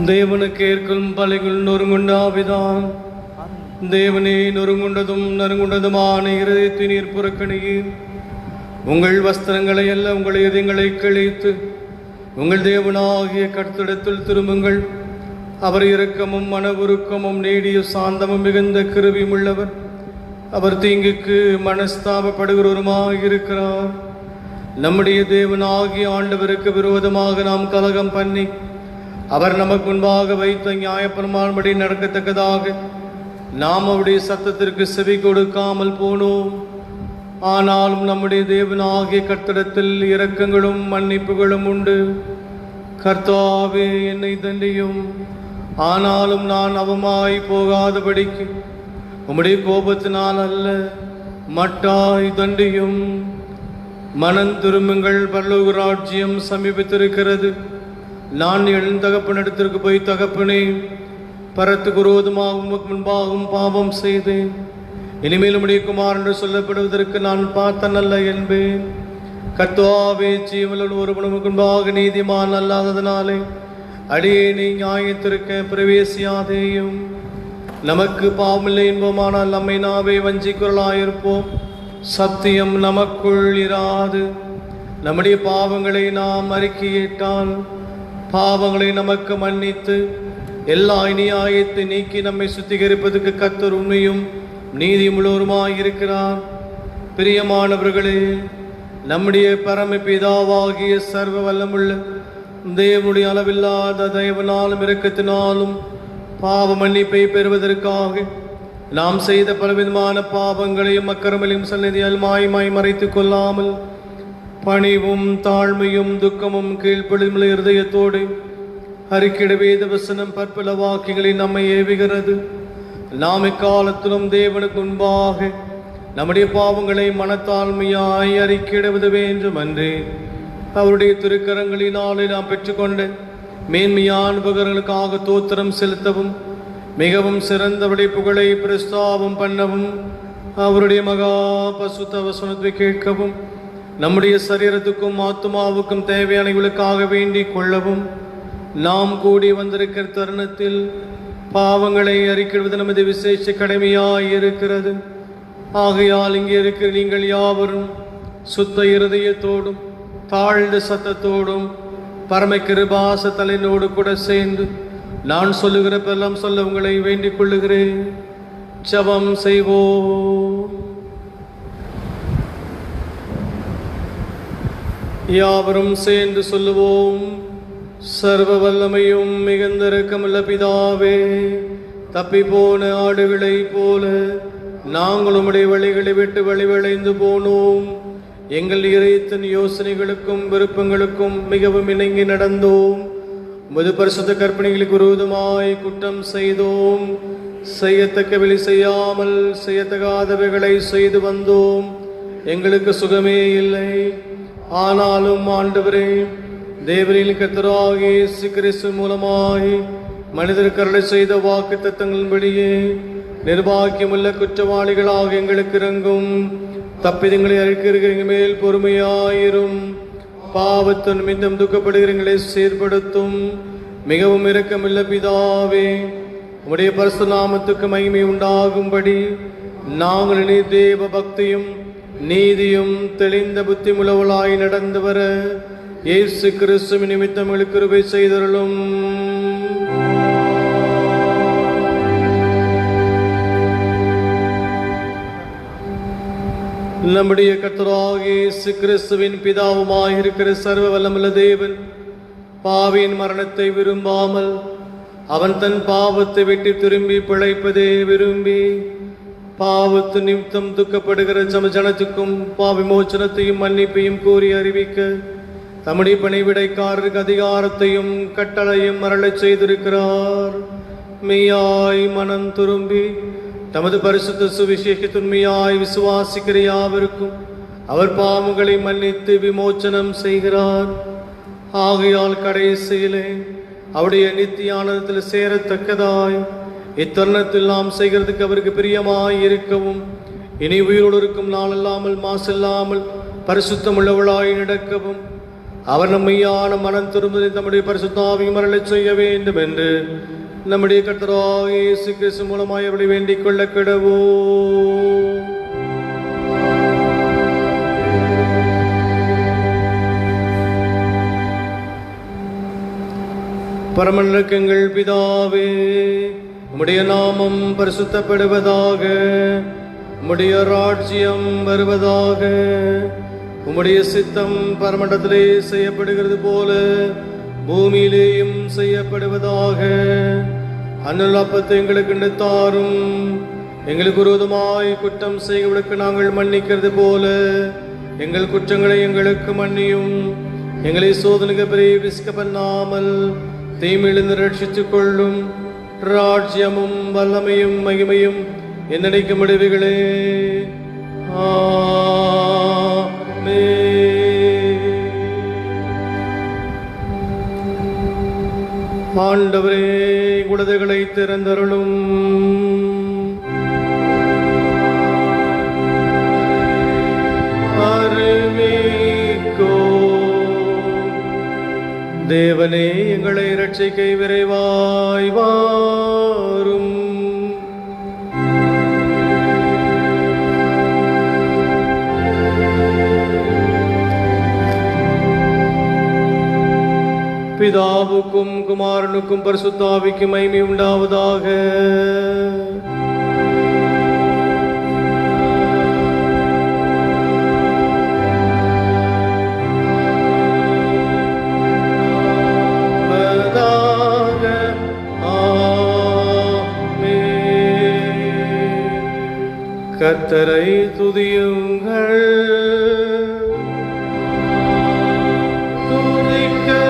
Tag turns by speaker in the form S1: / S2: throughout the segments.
S1: தேவனுக்கு ஏற்கும் பலிகள் நொறுங்குண்டாவிதான். தேவனே, நொறுங்குண்டதும் நறுங்குண்டதுமான இருதயத்தை நீர் புறக்கணியீர். உங்கள் வஸ்திரங்களை அல்ல, உங்கள் இதயங்களை கிழித்து உங்கள் தேவனாகிய கர்த்தரிடத்தில் திரும்புங்கள். அவர் இரக்கமும் மனவுருக்கமும் நீடிய சாந்தமும் மிகுந்த கிருபையும் உள்ளவர். அவர் தீங்குக்கு மனஸ்தாபப்படுகிறவருமாக இருக்கிறார். நம்முடைய தேவனாகிய ஆண்டவருக்கு விரோதமாக நாம் கலகம் பண்ணி அவர் நமக்கு முன்பாக வைத்த நியாயப்பிரமாணப்படி நடக்கத்தக்கதாக நாம் அவருடைய சத்தத்திற்கு செவி கொடுக்காமல் போனோம். ஆனாலும் நம்முடைய தேவனாகிய கர்த்தரிடத்தில் இரக்கங்களும் மன்னிப்புகளும் உண்டு. கர்த்தாவே, என்னை தண்டியும், ஆனாலும் நான் அவமாய் போகாதபடிக்கு உம்முடைய கோபத்தினால் அல்ல, மட்டாய் தண்டியும். மனம் திரும்புங்கள், பரலோக ராஜ்யம் சமீபித்திருக்கிறது. நான் என் தகப்பனிடத்திற்கு போய், தகப்பனே, பரத்துக்கு விரோதமாகவும் முன்பாகவும் பாவம் செய்தேன், இனிமேல் உம்முடைய குமாரன் என்று சொல்லப்படுவதற்கு நான் பார்த்தன் அல்ல என்பேன். கர்த்தாவே, ஜீவனுள்ள ஒருவனுக்கு முன்பாக நீதிமான் அல்லாததினாலே அடியேனை நியாயத்திற்க பிரவேசியாதேயும். நமக்கு பாவமில்லை என்போமானால் நம்மை நாவே வஞ்சிக்குரலாயிருப்போம், சத்தியம் நமக்குள் இராது. நம்முடைய பாவங்களை நாம் அறிக்கையிட்டால் பாவங்களை நமக்கு மன்னித்து எல்லா நியாயத்தை நீக்கி நம்மை சுத்திகரிப்பதற்கு கர்த்தர் உண்மையும் நீதியும் உள்ளவருமாயிருக்கிறார். பிரியமானவர்களே, நம்முடைய பரமபிதாவாகிய சர்வ வல்லமுள்ள தேவனுடைய அளவில்லாத தயவினாலும் இரக்கத்தினாலும் பாவ மன்னிப்பை பெறுவதற்காக நாம் செய்த பலவிதமான பாவங்களையும் அக்கிரமங்களையும் சந்நிதியால் மாயமாய் மறைத்துக் கொள்ளாமல் பணிவும் தாழ்மையும் துக்கமும் கீழ்ப்படியுள்ள இருதயத்தோடு அறிக்கையிட வேத வசனம் பற்பல வாக்கியங்களை நம்மை ஏவுகிறது. நாம் இக்காலத்திலும் தேவனுக்கு முன்பாக நம்முடைய பாவங்களை மனத்தாழ்மையாய் அறிக்கையிடுவது வேண்டும் அன்றே அவருடைய திருக்கரங்களினாலே நாம் பெற்றுக்கொண்ட மேன்மையான உபகரணங்களுக்காக தோத்திரம் செலுத்தவும் மிகவும் சிறந்தவருடைய புகழை பிரஸ்தாபம் பண்ணவும் அவருடைய மகா பசுத்த வசனத்தை கேட்கவும் நம்முடைய சரீரத்துக்கும் ஆத்மாவுக்கும் தேவையானவர்களுக்காக வேண்டிக் கொள்ளவும் நாம் கூடி வந்திருக்கிற தருணத்தில் பாவங்களை அறிக்கையிடுவது நமது விசேஷ கடமையாய் இருக்கிறது. ஆகையால் இங்கே இருக்கிற நீங்கள் யாவரும் சுத்த இருதயத்தோடும் தாழ்ந்த சத்தத்தோடும் பரம கிருபாச தலைனோடு கூட சேர்ந்து நான் சொல்லுகிற பெல்லாம் சொல்ல உங்களை வேண்டிக் கொள்ளுகிறேன். ஜெபம் செய்வோம். யாவரும் சேர்ந்து சொல்லுவோம். சர்வ வல்லமையும் மிகுந்த இரக்கமுள்ள பிதாவே, தப்பி போன ஆடுகளை போல நாங்கள் உம்முடைய வழிகளை விட்டு வழிவளைந்து போனோம். எங்கள் இதயத்தின் யோசனைகளுக்கும் விருப்பங்களுக்கும் மிகவும் இணங்கி நடந்தோம். உமது பரிசுத்த கற்பனைகளுக்கு விரோதமாய் குற்றம் செய்தோம். செய்யத்தக்கவழி செய்யாமல் செய்யத்தகாதவைகளை செய்து வந்தோம். எங்களுக்கு சுகமே இல்லை. ஆனாலும் ஆண்டவரே, தேவனின் கர்த்தராகிய இயேசு கிறிஸ்து மூலமாய் மனிதர் கருளை செய்த வாக்கு தத்தங்களின்படியே நிர்பாக்கியமுள்ள குற்றவாளிகளாக எங்களுக்கு இறங்கும். தப்பிதங்களை அறிக்கிறீங்க மேல் பொறுமையாயிரும். பாவத்தின் நிமித்தம் துக்கப்படுகிறீங்களை சீர்படுத்தும் மிகவும் இரக்கமுள்ள பிதாவே, உம்முடைய பரிசுத்த நாமத்துக்கு மகிமை உண்டாகும்படி நாங்கள் இனி தேவ பக்தியும் நீதியும் தெளிந்த புத்தி முழவளாய் நடந்து வர இயேசு கிறிஸ்து நிமித்தம் எங்களுக்கு கிருபை செய்தருளும். நம்முடைய கர்த்தராகிய இயேசு கிறிஸ்துவின் பிதாவுமாயிருக்கிற சர்வ வல்லமுள்ள தேவன் பாவியின் மரணத்தை விரும்பாமல் அவன் தன் பாவத்தை விட்டு திரும்பி பிழைப்பதே விரும்பி பாவத்து நிமித்தம் துக்கப்படுகிற ஜனத்துக்கும் பாவிமோச்சனத்தையும் மன்னிப்பையும் கூறி அறிவிக்க தம்முடைய பணிவிடைக்காரருக்கு அதிகாரத்தையும் கட்டளையும் மரளச் செய்திருக்கிறார். மெய்யாய் மனம் திரும்பி தமது பரிசுத்த சுவிசேஷத்துண்மையாய் விசுவாசிக்கிற யாவருக்கும் அவர் பாவங்களை மன்னித்து விமோச்சனம் செய்கிறார். ஆகையால் கடைசியிலே அவருடைய நித்திய ஆனந்தத்தில் சேரத்தக்கதாய் இத்தருணத்தில் நாம் செய்கிறதுக்கு அவருக்கு பிரியமாய் இருக்கவும் இனி உயிரோடு இருக்கும் நாள் இல்லாமல் மாசில்லாமல் பரிசுத்தமுள்ளவளாய் நடக்கவும் அவர் நம்மையான மனம் திரும்புவதை நம்முடைய பரிசுத்தாவியும் மரளச் செய்ய வேண்டும் என்று நம்முடைய கர்த்தராகிய இயேசு கிறிஸ்து மூலமாய் அவரை வேண்டிக் கொள்ள கிடவோம். பரமண்டலங்கள் பிதாவே, உம்முடைய நாமம் பரிசுத்தப்படுவதாக, உம்முடைய ராஜ்யம் வருவதாக, உம்முடைய சித்தம் பரமண்டலத்திலே செய்யப்படுகிறது போல பூமியிலேயும் செய்யப்படுவதாக. அன்னல் அப்பத்தை எங்களுக்கு நினைத்தாரும், எங்களுக்கு விரோதமாய் குற்றம் செய்வதற்கு நாங்கள் மன்னிக்கிறது போல எங்கள் குற்றங்களை எங்களுக்கு மன்னியும். எங்களை சோதனைக்கு பிரவேசிக்க பண்ணாமல் தீமையிலிருந்து ரட்சித்துக் கொள்ளும். ராஜ்யமும் வல்லமையும் மகிமையும் என்னைக்கு முடிவுகளே. ஆண்டவரே, குடதைகளை திறந்தருளும். தேவனே, எங்களை இரட்சிக்க விரைவாய் வாரும். பிதாவுக்கும் குமாரனுக்கும் பரிசுத்தாவிக்கும் மகிமை உண்டாவதாக. கர்த்தரை துதியுங்கள், துதிக்கப்படுவதாக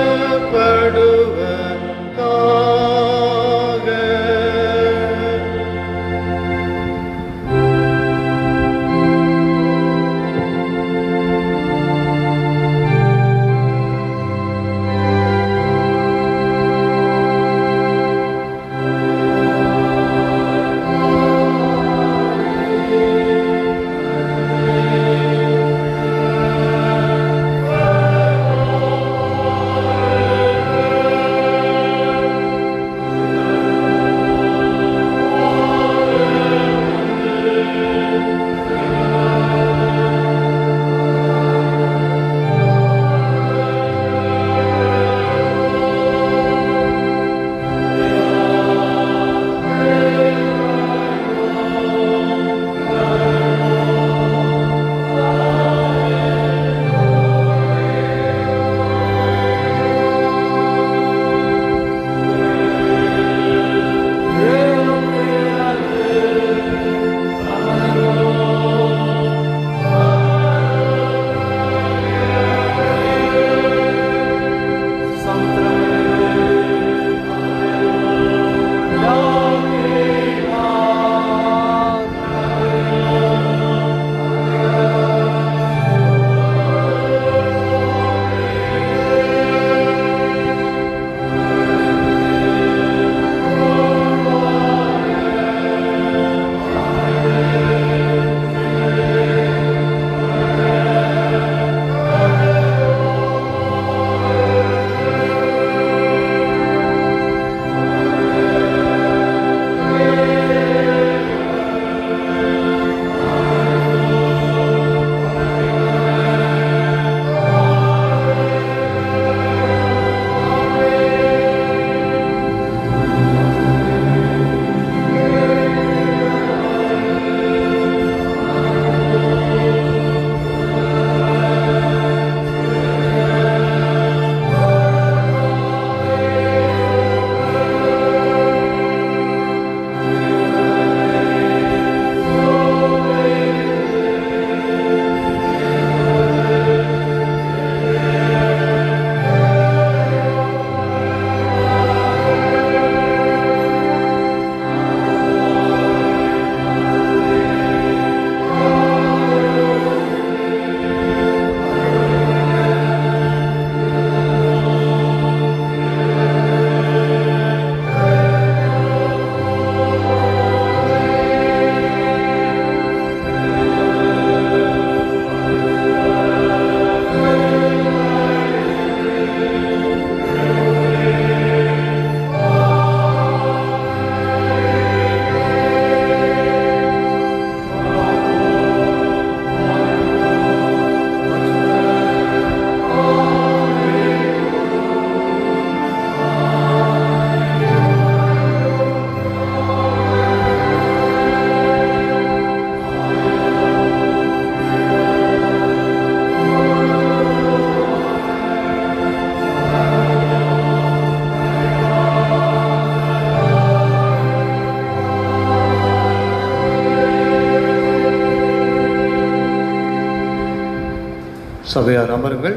S1: சபையார் அமருங்கள்.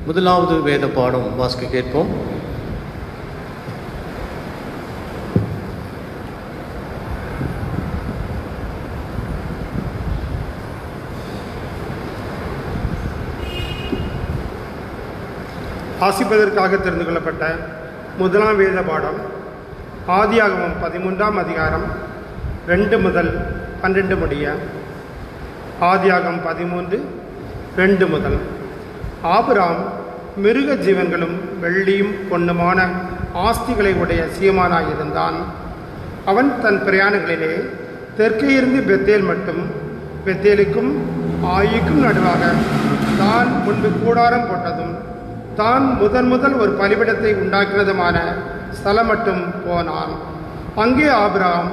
S1: முதலாவது வேத பாடம் வாசிக்க கேட்போம்.
S2: வாசிப்பதற்காக தெரிந்து கொள்ளப்பட்ட முதலாம் வேத பாடம் ஆதியாகமம் 13ஆம் அதிகாரம் 2 முதல் 12 முடிய. ஆதியாகமம் 13:2 முதல். ஆபிராம் மிருக ஜீவன்களும் வெள்ளியும் பொன்னுமான ஆஸ்திகளை உடைய சீமானாயிருந்தான். அவன் தன் பிரயாணங்களிலே தெற்கே இருந்து பெத்தேல் மட்டும், பெத்தேலுக்கும் ஆயிக்கும் நடுவாக தான் முன்பு கூடாரம் போட்டதும் தான் முதல் ஒரு பலிபிடத்தை உண்டாக்கினதுமான ஸ்தலம் மட்டும் போனான். அங்கே ஆபிராம்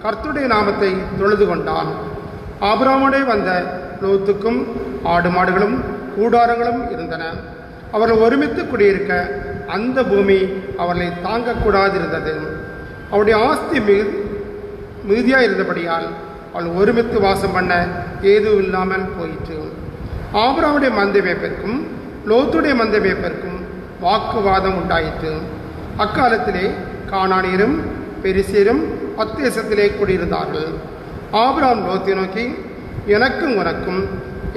S2: கர்த்தருடைய நாமத்தை தொழுது கொண்டான். ஆபிராமுடைய வந்த லோத்துக்கும் ஆடு மாடுகளும் கூடாரங்களும் இருந்தன. அவர்கள் ஒருமித்து குடியிருக்க அந்த பூமி அவர்களை தாங்கக்கூடாதிருந்தது. அவருடைய ஆஸ்தி மிகுதியாக இருந்தபடியால் அவள் ஒருமித்து வாசம் பண்ண ஏதும் இல்லாமல் போயிற்று. ஆபிராமுடைய மந்தை மேய்ப்பதற்கும் லோத்துடைய மந்தை மேய்ப்பதற்கும் வாக்குவாதம் உண்டாயிற்று. அக்காலத்திலே கானானியரும் பெரிசியரும் அத்தேசத்திலே குடியிருந்தார்கள். ஆபிராம் லோத்தை நோக்கி, எனக்கும் உனக்கும்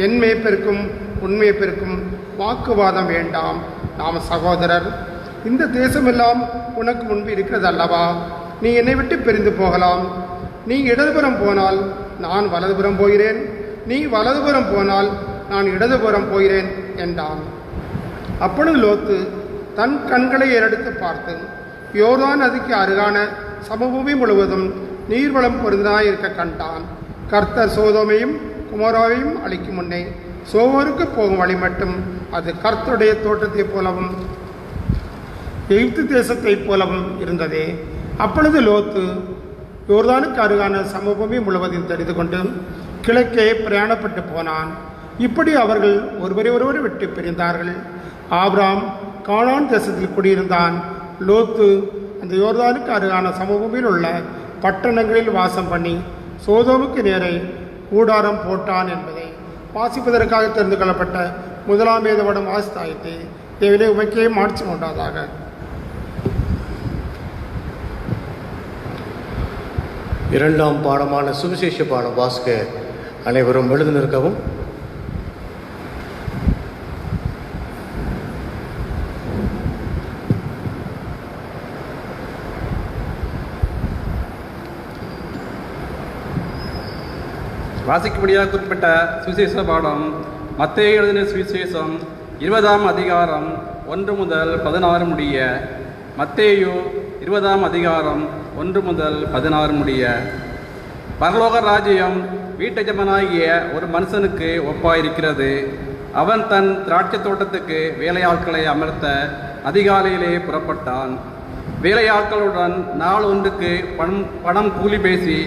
S2: என் மேய்ப்பதற்கும் உன் மேய்ப்பதற்கும் வாக்குவாதம் வேண்டாம், நாம் சகோதரர். இந்த தேசமெல்லாம் உனக்கு முன்பு இருக்கிறது அல்லவா? நீ என்னை விட்டு பிரிந்து போகலாம். நீ இடதுபுறம் போனால் நான் வலதுபுறம் போகிறேன், நீ வலதுபுறம் போனால் நான் இடதுபுறம் போகிறேன் என்றான். அப்பொழுது லோத்து தன் கண்களை ஏறெடுத்து பார்த்து யோர்தான் நதிக்கு அருகான சமபூமி முழுவதும் நீர்வளம் பொருந்தாயிருக்க கண்டான். கர்த்தர் சோதோமையும் குமோராவையும் அழிக்கும் முன்னே சோவோருக்கு போகும் வழி மட்டும் அது கர்த்தருடைய தோட்டத்தைப் போலவும் எகிப்து தேசத்தைப் போலவும் இருந்ததே. அப்பொழுது லோத்து யோர்தானுக்கு அருகான சமபூமி முழுவதையும் தெரிந்து கொண்டு கிழக்கே பிரயாணப்பட்டு போனான். இப்படி அவர்கள் ஒருவரை விட்டு பிரிந்தார்கள். ஆபிராம் கானான் தேசத்தில் குடியிருந்தான். லோத்து அந்த யோர்தானுக்கு அருகான சமபூமியில் உள்ள பட்டணங்களில் வாசம் பண்ணி சோதோமுக்கு நேரே கூடாரம் போட்டான் என்பதை வாசிப்பதற்காக தெரிந்து கொள்ளப்பட்ட முதலாம் வேதபாடம் வாசித்தாயிற்று. தேவிலே உமைக்கே மாட்சி உண்டாதாக.
S1: இரண்டாம் பாடமான சுவிசேஷ பாடம் வாசிக்க அனைவரும் எழுந்து நிற்கவும்.
S3: வாசிக்கும்படியாக குறிப்பிட்ட சுவிசேஷ பாடம் மத்தேயு எழுதின சுவிசேஷம் 20ஆம் அதிகாரம் 1 முதல் 16 முடிய. மத்தேயு 20ஆம் அதிகாரம் 1 முதல் 16 முடிய. பரலோக ராஜ்யம் வீட்டஜமானாகிய ஒரு மனுஷனுக்கு ஒப்பாயிருக்கிறது. அவன் தன் திராட்சை தோட்டத்துக்கு வேலையாட்களை அமர்த்த அதிகாலையிலே புறப்பட்டான். வேலையாட்களுடன் நாள் ஒன்றுக்கு பணம் கூலி பேசி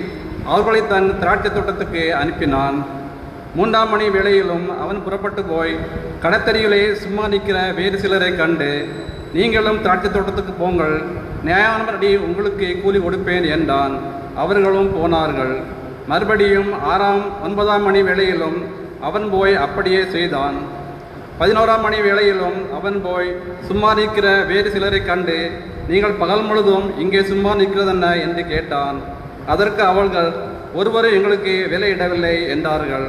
S3: அவர்களை தன் திராட்சை தோட்டத்துக்கு அனுப்பினான். 3ஆம் மணி வேளையிலும் அவன் புறப்பட்டு போய் கடத்தறியிலே சும்மா நிற்கிற வேறு சிலரை கண்டு, நீங்களும் திராட்சை தோட்டத்துக்கு போங்கள், நியாயமானபடி உங்களுக்கு கூலி கொடுப்பேன் என்றான். அவர்களும் போனார்கள். மறுபடியும் 9ஆம் மணி வேளையிலும் அவன் போய் அப்படியே செய்தான். 11ஆம் மணி வேளையிலும் அவன் போய் சும்மா நிற்கிற வேறு சிலரை கண்டு, நீங்கள் பகல் முழுதும் இங்கே சும்மா நிற்கிறதென்ன என்று கேட்டான். அதற்கு அவர்கள், ஒருவரும் எங்களுக்கு விலையிடவில்லை என்றார்கள்.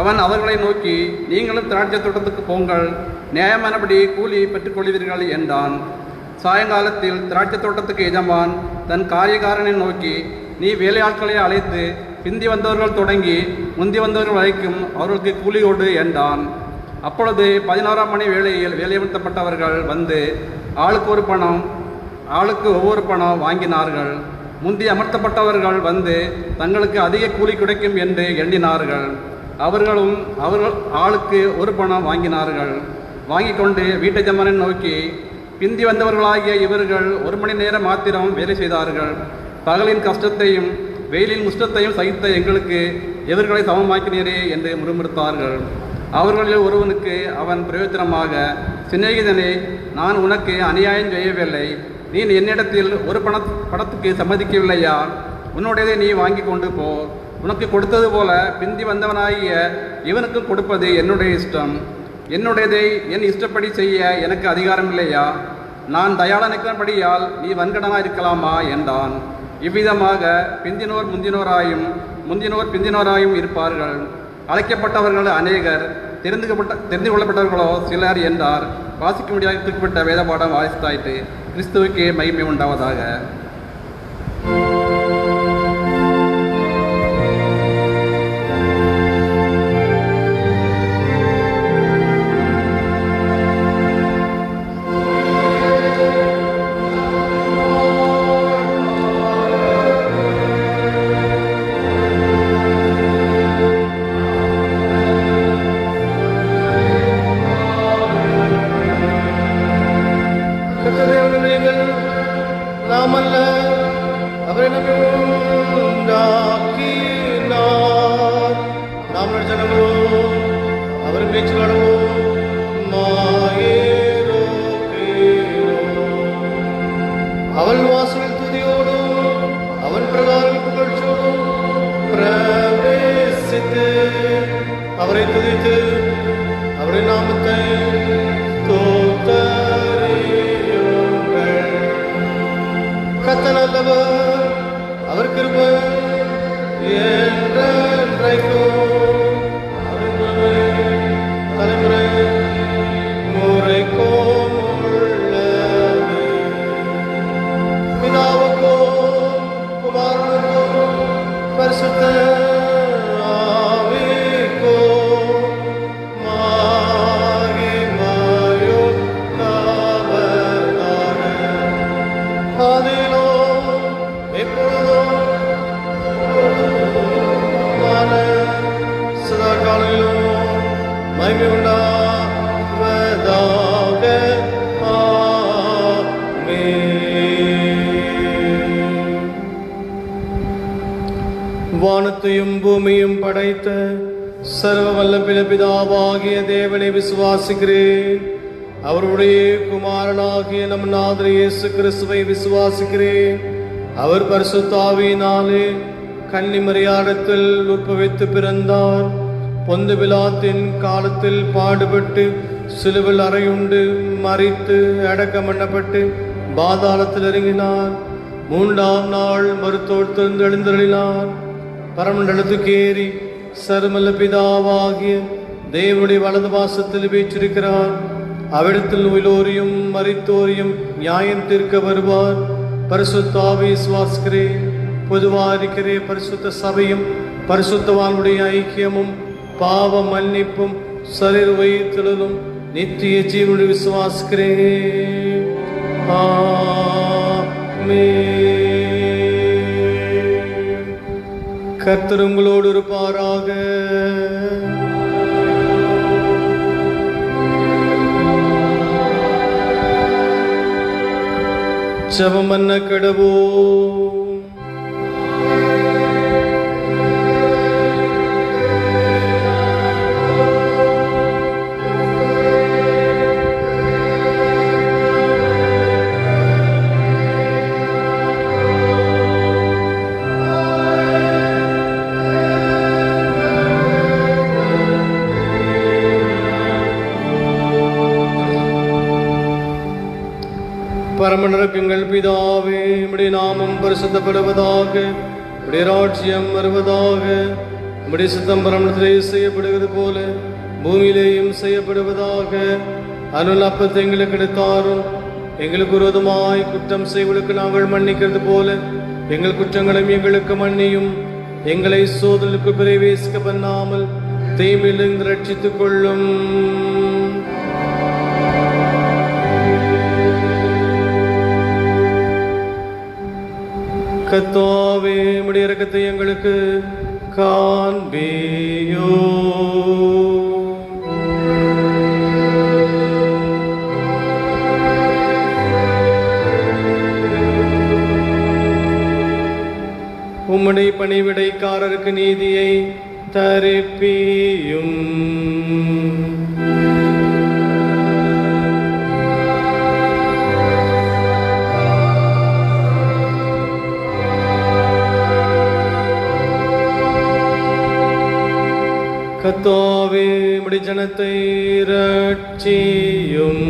S3: அவன் அவர்களை நோக்கி, நீங்களும் திராட்சை தோட்டத்துக்கு போங்கள், நியாயமானபடி கூலி பெற்றுக்கொள்வீர்கள் என்றான். சாயங்காலத்தில் திராட்சை தோட்டத்துக்கு எஜமான் தன் காரியக்காரனை நோக்கி, நீ வேலையாட்களை அழைத்து பிந்தி வந்தவர்கள் தொடங்கி முந்தி வந்தவர்கள் வரைக்கும் அவர்களுக்கு கூலி கொடு என்றான். அப்பொழுது 11ஆம் மணி வேளையில் வேலையமர்த்தப்பட்டவர்கள் வந்து ஆளுக்கு ஒவ்வொரு பணம் வாங்கினார்கள். முந்தி அமர்த்தப்பட்டவர்கள் வந்து தங்களுக்கு அதிக கூலி கிடைக்கும் என்று எண்ணினார்கள். அவர்கள் ஆளுக்கு ஒரு பணம் வாங்கினார்கள். வாங்கி கொண்டு வீட்டஜமானை நோக்கி, பிந்தி வந்தவர்களாகிய இவர்கள் 1 மணி நேரம் மாத்திரம் வேலை செய்தார்கள். பகலின் கஷ்டத்தையும் வெயிலின் முஷ்டத்தையும் சகித்த எங்களுக்கு இவர்களை சமமாக்கினீரே என்று முறுமுறுத்தார்கள். அவர்களில் ஒருவனுக்கு அவன் பிரயோஜனமாக, சிநேகிதனே, நான் உனக்கு அநியாயம் செய்யவில்லை. நீ என்னிடத்தில் ஒரு பணத்துக்கு சம்மதிக்கவில்லையா? உன்னுடையதை நீ வாங்கி கொண்டு போ. உனக்கு கொடுத்தது போல பிந்தி வந்தவனாகிய இவனுக்கு கொடுப்பது என்னுடைய இஷ்டம். என்னுடையதை என் இஷ்டப்படி செய்ய எனக்கு அதிகாரம் இல்லையா? நான் தயாளனுக்கிறபடியால் நீ வன்கடனாக இருக்கலாமா என்றான். இவ்விதமாக பிந்தினோர் முந்தினோராயும் முந்தினோர் பிந்தினோராயும் இருப்பார்கள். அழைக்கப்பட்டவர்கள் அநேகர், தெரிந்து கொள்ளப்பட்டவர்களோ சிலர் என்றார். வாசிக்க முடியாத குறிப்பிட்ட வேத பாடம் வாசித்தாயிற்று. கிறிஸ்துவுக்கே மகிமை உண்டாவதாக.
S1: நாமல்ல அவரை நம்பி உண்டாக்கினார். நாம் ஜனங்களோ அவர் பேச்சு நடவோம் அவள் வாசலில் துதியோடும் அவன் பிரகாரம் புகழ்ச்சியோடும் பிரவேசித்து அவரை துதித்து அவருடைய நாமத்தை கர்த்தர் நல்லவர், அவர் கிருபை என்றென்றைக்கும் தலைமுறை முறைக்கும் உள்ளது. பிதாவுக்கும் குமாரனுக்கும் பரிசுத்த ஆவிக்கும் மகிமையுண்டாவதாக. ஆதியிலும் எப்பொழுதும் சதா காலங்களிலும் மகிமை உண்டாவதாக. ஆமென். வானத்தையும் பூமியும் படைத்த சர்வ வல்ல பிதாவாகிய தேவனை விசுவாசிக்கிறேன். அவருடைய குமாரனாகிய நம் நாதர் இயேசு கிறிஸ்துவை விசுவாசிக்கிறேன். அவர் பரிசுத்த ஆவியினாலே கன்னிமரியாடத்தில் உற்பவித்து பிறந்தார். பொந்து பிலாத்தின் காலத்தில் பாடுபட்டு சிலுவில் அறையுண்டு மரித்து அடக்கம் பண்ணப்பட்டு பாதாளத்தில் இறங்கினார். 3ஆம் நாள் மருத்துவத்திலிருந்து எழுந்தருளினார். பரமண்டலத்துக்கு ஏறி சர்வல்ல பிதாவாகிய தேவனுடைய வலது பாசத்தில் வீற்றிருக்கிறார். அவ்விடத்தில் உயிரோரையும் மரித்தோரையும் நியாயம் தீர்க்க வருவார். பரிசுத்த ஆவியை விசுவாசிக்கிறேன். பொதுவாரிக்கிறே பரிசுத்த சபையும் பரிசுத்தவானுடைய ஐக்கியமும் பாவ மன்னிப்பும் சரீர உயிர்த்தெழுதலும் நித்திய ஜீவனை விசுவாசிக்கிறேன். ஆமென். கர்த்தர் உங்களோடு இருப்பாராக. ஜெபம் பண்ண கடவோம். பரமண்டலங்கள் பிதாவே, உம்முடைய நாமம் பரிசுத்தப்படுவதாக, உம்முடைய ராஜ்யம் வருவதாக, உம்முடைய சித்தம் பரமண்டலத்திலே செய்யப்படுவது போல பூமியிலேயும் செய்யப்படுவதாக. அனுல் அப்பத்தை எங்களுக்கு எடுத்தாரும், எங்களுக்கு விரோதமாய் குற்றம் செய்வதற்கு நாங்கள் மன்னிக்கிறது போல எங்கள் குற்றங்களையும் எங்களுக்கு மன்னியும். எங்களை சோதனைக்கு பிரவேசிக்க பண்ணாமல் தீமையிலிருந்து ரட்சித்துக் கொள்ளும். கர்த்தாவே, உம்முடைய இரக்கத்தை எங்களுக்கு காண்பியோ. உம்முடைய பணிவிடைக்காரருக்கு நீதியை தரிப்பியும். கர்த்தாவே, உம்முடைய ஜனத்தை ரட்சியும்.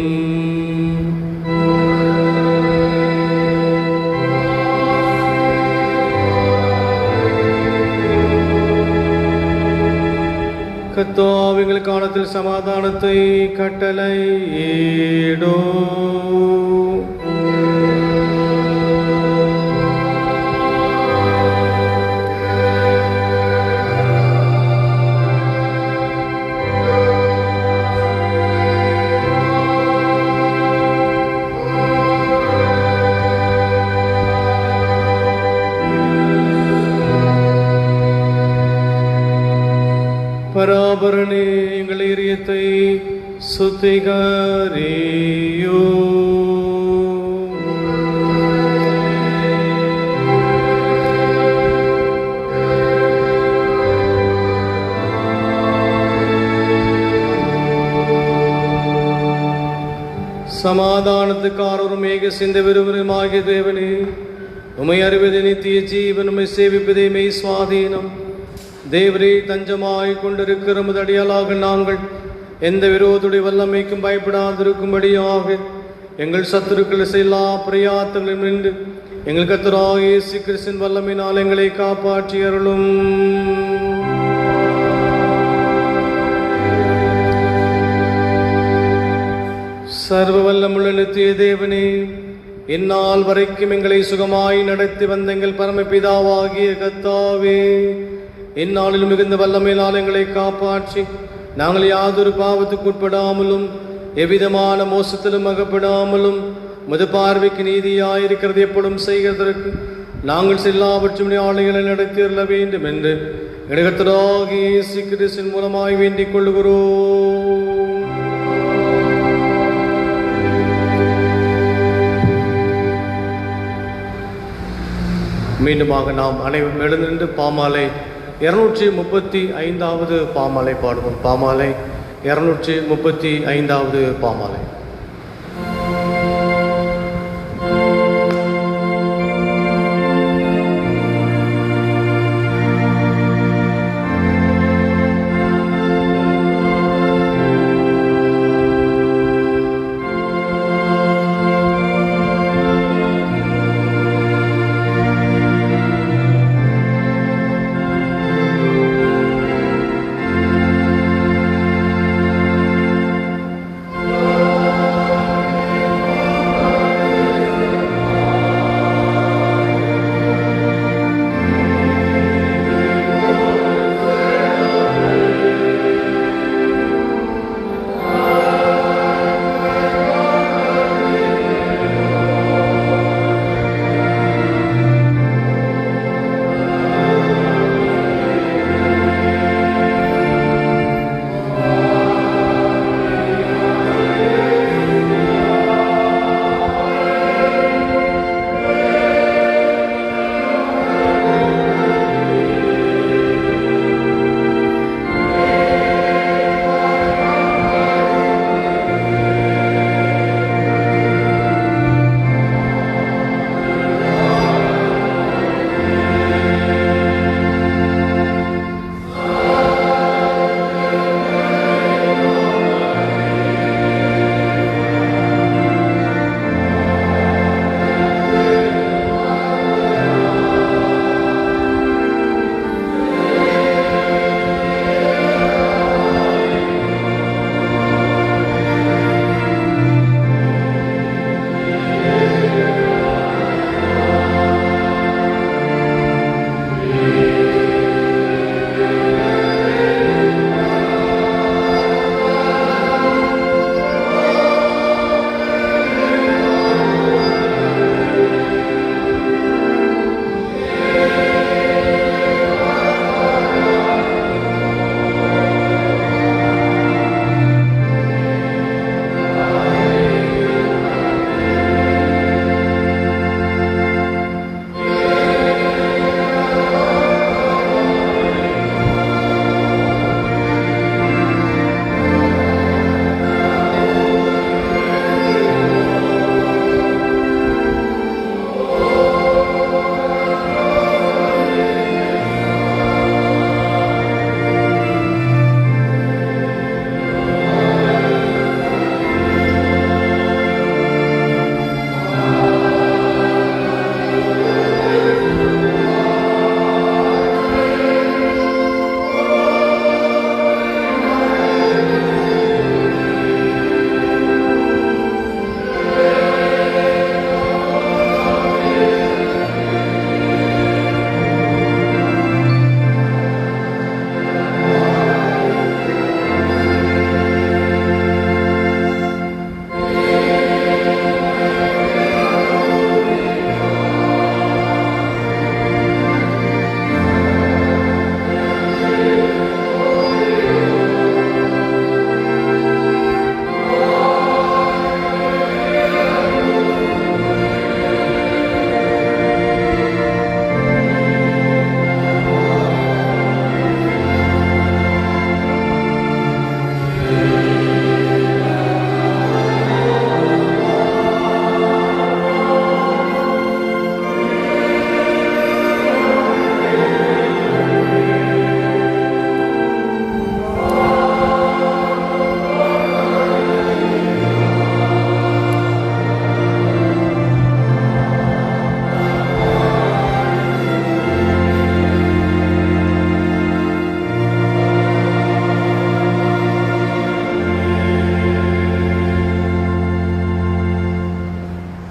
S1: கர்த்தாவே எங்கள் காலத்தில் சமாதானத்தை கட்டளையிடோ. பராபரனே எங்கள் இதயத்தை சுத்திகரியோ. சமாதானத்துக்காரரும் ஏக சிந்த விருவருமாகிய தேவனே, உமை அறிவதே நித்திய ஜீவன், உமை சேவிப்பதே மெய் சுவாதீனம். தேவரே தஞ்சமாய் கொண்டிருக்கிற முதடியாளாக நாங்கள் எந்த விரோதுடைய வல்லமைக்கும் பயப்படாதிருக்கும்படியாக எங்கள் சத்துருக்கள் எல்லா பிரயாத்தங்களும் நின்று எங்கள் கர்த்தராகிய இயேசு கிறிஸ்துவின் வல்லமையினால் எங்களை காப்பாற்றி அருளும். சர்வ வல்லமுள்ள நித்திய தேவனே, இந்நாள் வரைக்கும் எங்களை சுகமாய் நடத்தி வந்த எங்கள் பரமபிதாவாகிய கர்த்தாவே, இந்நாளில் மிகுந்த வல்லமையினால் எங்களை காப்பாற்றி நாங்கள் யாதொரு பாவத்துக்கு உட்படாமலும் எவ்விதமான மோசத்திலும் அகப்படாமலும் முது பார்வைக்கு நீதியாயிருக்கிறது எப்படும் செய்கிறதற்கு நாங்கள் எல்லாவற்றும் ஆணைகளை நடத்தியுள்ள வேண்டும் என்று கர்த்தராகிய இயேசு கிறிஸ்துவின் மூலமாய் வேண்டிக் கொள்கிறோம். மீண்டுமாக நாம் அனைவரும் எழுந்திருந்து பாமாலை 235வது பாமாலை பாடுவோம். பாமாலை 235வது பாமாலை.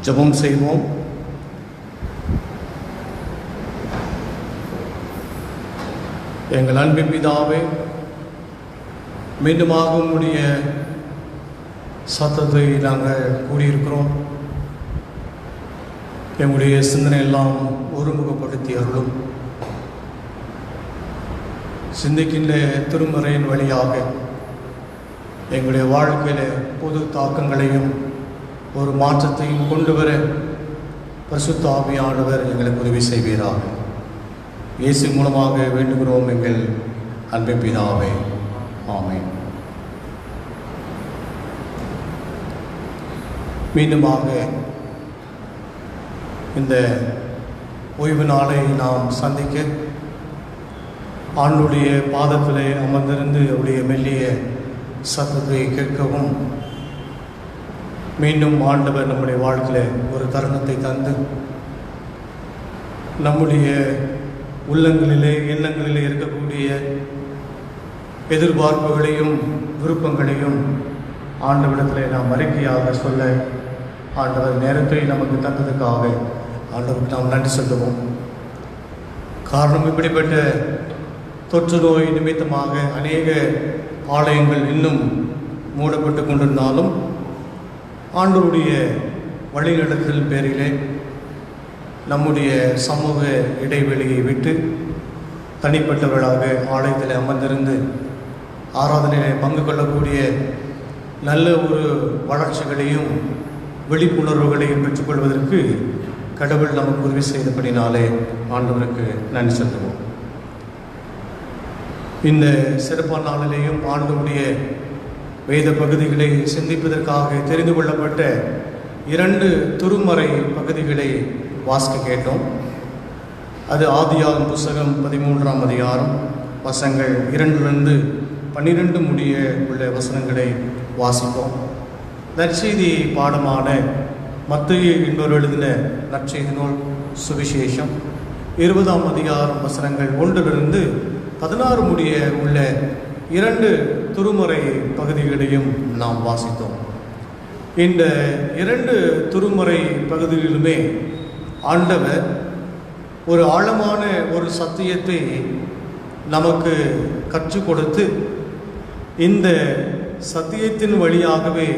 S1: ஜெபம் செய்வோம். எங்கள் அன்பின் பிதாவே, மீண்டுமாக உம்முடைய சத்தத்தை நாங்கள் கூடியிருக்கிறோம். எங்களுடைய சிந்தனை எல்லாம் ஒருமுகப்படுத்தி அருளும். சிந்திக்கின்ற திருமறையின் வழியாக எங்களுடைய வாழ்க்கையில் பொது தாக்கங்களையும் ஒரு மாற்றத்தையும் கொண்டு வர பரிசுத்த ஆவியானவர் எங்களுக்கு உதவி செய்வீராக. இயேசு மூலமாக வேண்டுகிறோம் எங்கள் அன்பின் பிதாவே. ஆமென். மீண்டுமாக இந்த ஓய்வு நாளை நாம் சந்திக்க ஆண்டுடைய பாதத்திலே அமர்ந்திருந்து அவருடைய மெல்லிய சத்தத்தை கேட்கவும் மீண்டும் ஆண்டவர் நம்முடைய வாழ்க்கையில் ஒரு தருணத்தை தந்து நம்முடைய உள்ளங்களிலே எண்ணங்களிலே இருக்கக்கூடிய எதிர்பார்ப்புகளையும் விருப்பங்களையும் ஆண்டவரிடத்தில் நாம் அறிக்கையாக சொல்ல ஆண்டவர் நேரத்தை நமக்கு தந்ததுக்காக ஆண்டவருக்கு நாம் நன்றி சொல்லுவோம். காரணம், இப்படிப்பட்ட தொற்று நோய் நிமித்தமாக அநேக ஆலயங்கள் இன்னும் மூடப்பட்டு கொண்டிருந்தாலும் ஆண்டவருடைய வழிநடத்தல் பேரிலே நம்முடைய சமூக இடைவெளியை விட்டு தனிப்பட்டவர்களாக ஆலயத்தில் அமர்ந்திருந்து ஆராதனையில் பங்கு கொள்ளக்கூடிய நல்ல ஒரு வளர்ச்சிகளையும் விழிப்புணர்வுகளையும் பெற்றுக்கொள்வதற்கு கடவுள் நமக்கு உதவி செய்தபடினாலே ஆண்டவருக்கு நன்றி செலுத்துவோம். இந்த சிறப்பான நாளிலேயும் ஆண்டவருடைய வேத பகுதிகளை சிந்திப்பதற்காக தெரிந்து கொள்ளப்பட்ட 2 திருமறை பகுதிகளை வாசிக்க கேட்டோம். அது ஆதியாகமம் புத்தகம் 13ஆம் அதிகாரம் வசனங்கள் 2 12 முடிய உள்ள வசனங்களை வாசிப்போம். நற்செய்தி பாடமான மத்தேயு என்பவர் எழுதின நற்செய்தி நூல் சுவிசேஷம் 20ஆம் அதிகாரம் வசனங்கள் 1 16 முடிய உள்ள 2 திருமறை பகுதிகளையும் நாம் வாசித்தோம். இந்த 2 திருமறை பகுதிகளிலுமே ஆண்டவர் ஒரு ஆழமான ஒரு சத்தியத்தை நமக்கு கற்றுக் கொடுத்து இந்த சத்தியத்தின் வழியாகவே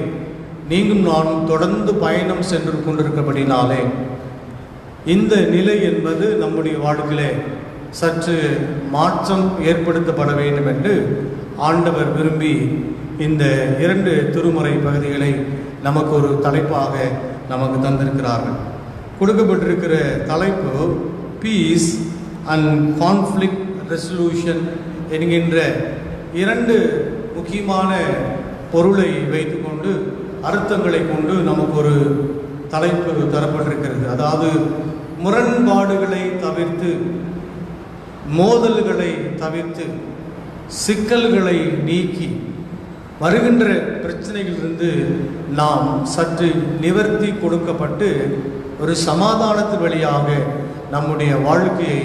S1: நீங்களும் நானும் தொடர்ந்து பயணம் சென்று கொண்டிருக்கிறபடினாலே இந்த நிலை என்பது நம்முடைய வாழ்க்கையிலே சற்று மாற்றம் ஏற்படுத்தப்பட வேண்டும் என்று ஆண்டவர் விரும்பி இந்த 2 திருமறை பகுதிகளை நமக்கு ஒரு தலைப்பாக நமக்கு தந்திருக்கிறார்கள். கொடுக்கப்பட்டிருக்கிற தலைப்பு பீஸ் அண்ட் கான்ஃப்ளிக்ட் ரெசல்யூஷன் என்கின்ற 2 முக்கியமான பொருளை வைத்துக்கொண்டு அர்த்தங்களை கொண்டு நமக்கு ஒரு தலைப்பு தரப்பட்டிருக்கிறது. அதாவது முரண்பாடுகளை தவிர்த்து, மோதல்களை தவிர்த்து, சிக்கல்களை நீக்கி வருகின்ற பிரச்சனைகளிலிருந்து நாம் சற்று நிவர்த்தி கொடுக்கப்பட்டு ஒரு சமாதானத்தின் வழியாக நம்முடைய வாழ்க்கையை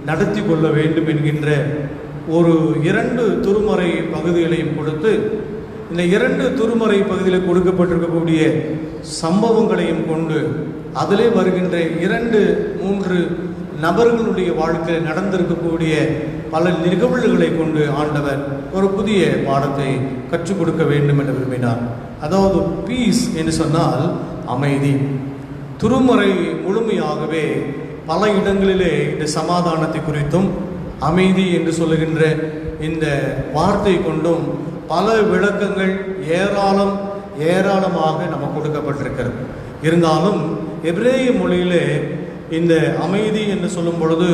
S1: நடத்தி கொள்ள வேண்டும் என்கின்ற ஒரு 2 திருமறை பகுதிகளையும் கொடுத்து இந்த 2 திருமறை பகுதியில் கொடுக்கப்பட்டிருக்கக்கூடிய சம்பவங்களையும் கொண்டு அதிலே வருகின்ற 2-3 நபர்களுடைய வாழ்க்கையில் நடந்திருக்கக்கூடிய பல நிகழ்வுகளை கொண்டு ஆண்டவர் ஒரு புதிய பாடத்தை கற்றுக் கொடுக்க வேண்டும் என்று விரும்பினார். அதாவது பீஸ் என்று சொன்னால் அமைதி. திருமறை முழுமையாகவே பல இடங்களிலே இந்த சமாதானத்தை குறித்தும் அமைதி என்று சொல்லுகின்ற இந்த வார்த்தை கொண்டும் பல விளக்கங்கள் ஏராளமாக நமக்கு கொடுக்கப்பட்டிருக்கிறது. இருந்தாலும் எபிரேய மொழியிலே இந்த அமைதி என்று சொல்லும் பொழுது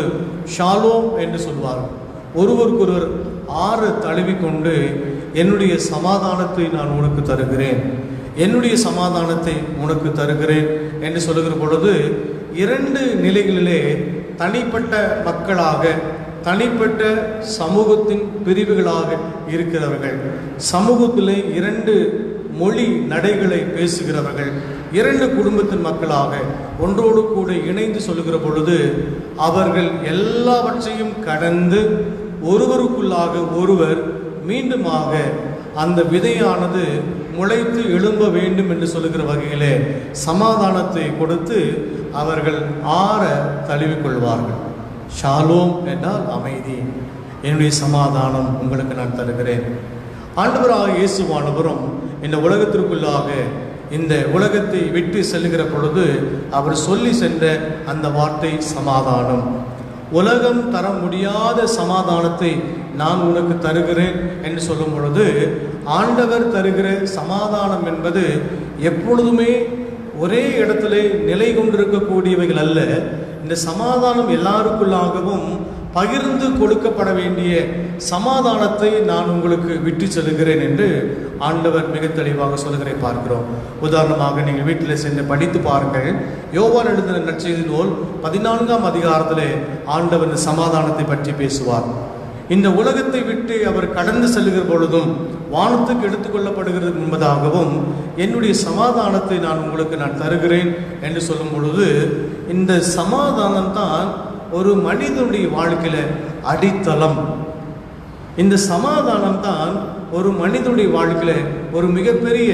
S1: ஷாலோம் என்று சொல்வார்கள். ஒருவருக்கொருவர் தழுவிக்கொண்டு என்னுடைய சமாதானத்தை நான் உனக்கு தருகிறேன், என்னுடைய சமாதானத்தை உனக்கு தருகிறேன் என்று சொல்லுகிற பொழுது 2 நிலைகளிலே தனிப்பட்ட மக்களாக, தனிப்பட்ட சமூகத்தின் பிரிவுகளாக இருக்கிறவர்கள், சமூகத்திலே 2 மொழி நடைகளை பேசுகிறவர்கள், 2 குடும்பத்தின் மக்களாக ஒன்றோடு கூட இணைந்து சொல்லுகிற பொழுது அவர்கள் எல்லாவற்றையும் கடந்து ஒருவருக்குள்ளாக ஒருவர் மீண்டுமாக அந்த விதையானது முளைத்து எழும்ப வேண்டும் என்று சொல்லுகிற வகையிலே சமாதானத்தை கொடுத்து அவர்கள் ஆற தழுவிக்கொள்வார்கள். ஷாலோம் என்றால் அமைதி. என்னுடைய சமாதானம் உங்களுக்கு நான் தருகிறேன். ஆண்டவராக இயேசுவானவரும் இந்த உலகத்திற்குள்ளாக இந்த உலகத்தை விட்டு செல்லுகிற பொழுது அவர் சொல்லி சென்ற அந்த வார்த்தை சமாதானம். உலகம் தர முடியாத சமாதானத்தை நான் உனக்கு தருகிறேன் என்று சொல்லும் பொழுது, ஆண்டவர் தருகிற சமாதானம் என்பது எப்பொழுதுமே ஒரே இடத்திலே நிலை கொண்டிருக்கக்கூடியவைகள் அல்ல. இந்த சமாதானம் எல்லாருக்குள்ளாகவும் பகிர்ந்து கொடுக்கப்பட வேண்டிய சமாதானத்தை நான் உங்களுக்கு விட்டு செல்கிறேன் என்று ஆண்டவர் மிக தெளிவாக சொல்லுகிறதை பார்க்கிறோம். உதாரணமாக நீங்கள் வீட்டில் சென்று படித்து பாருங்கள். யோவான் எழுதின நற்செய்தி நூல் 14ஆம் அதிகாரத்திலே ஆண்டவர் இந்த சமாதானத்தை பற்றி பேசுவார். இந்த உலகத்தை விட்டு அவர் கடந்து செல்லுகிற பொழுதும் வானத்துக்கு எடுத்துக்கொள்ளப்படுகிறது என்பதாகவும் என்னுடைய சமாதானத்தை நான் உங்களுக்கு நான் தருகிறேன் என்று சொல்லும் பொழுது, இந்த சமாதானம் தான் ஒரு மனிதனுடைய வாழ்க்கையில அடித்தளம். இந்த சமாதானம் தான் ஒரு மனிதனுடைய வாழ்க்கையில ஒரு மிகப்பெரிய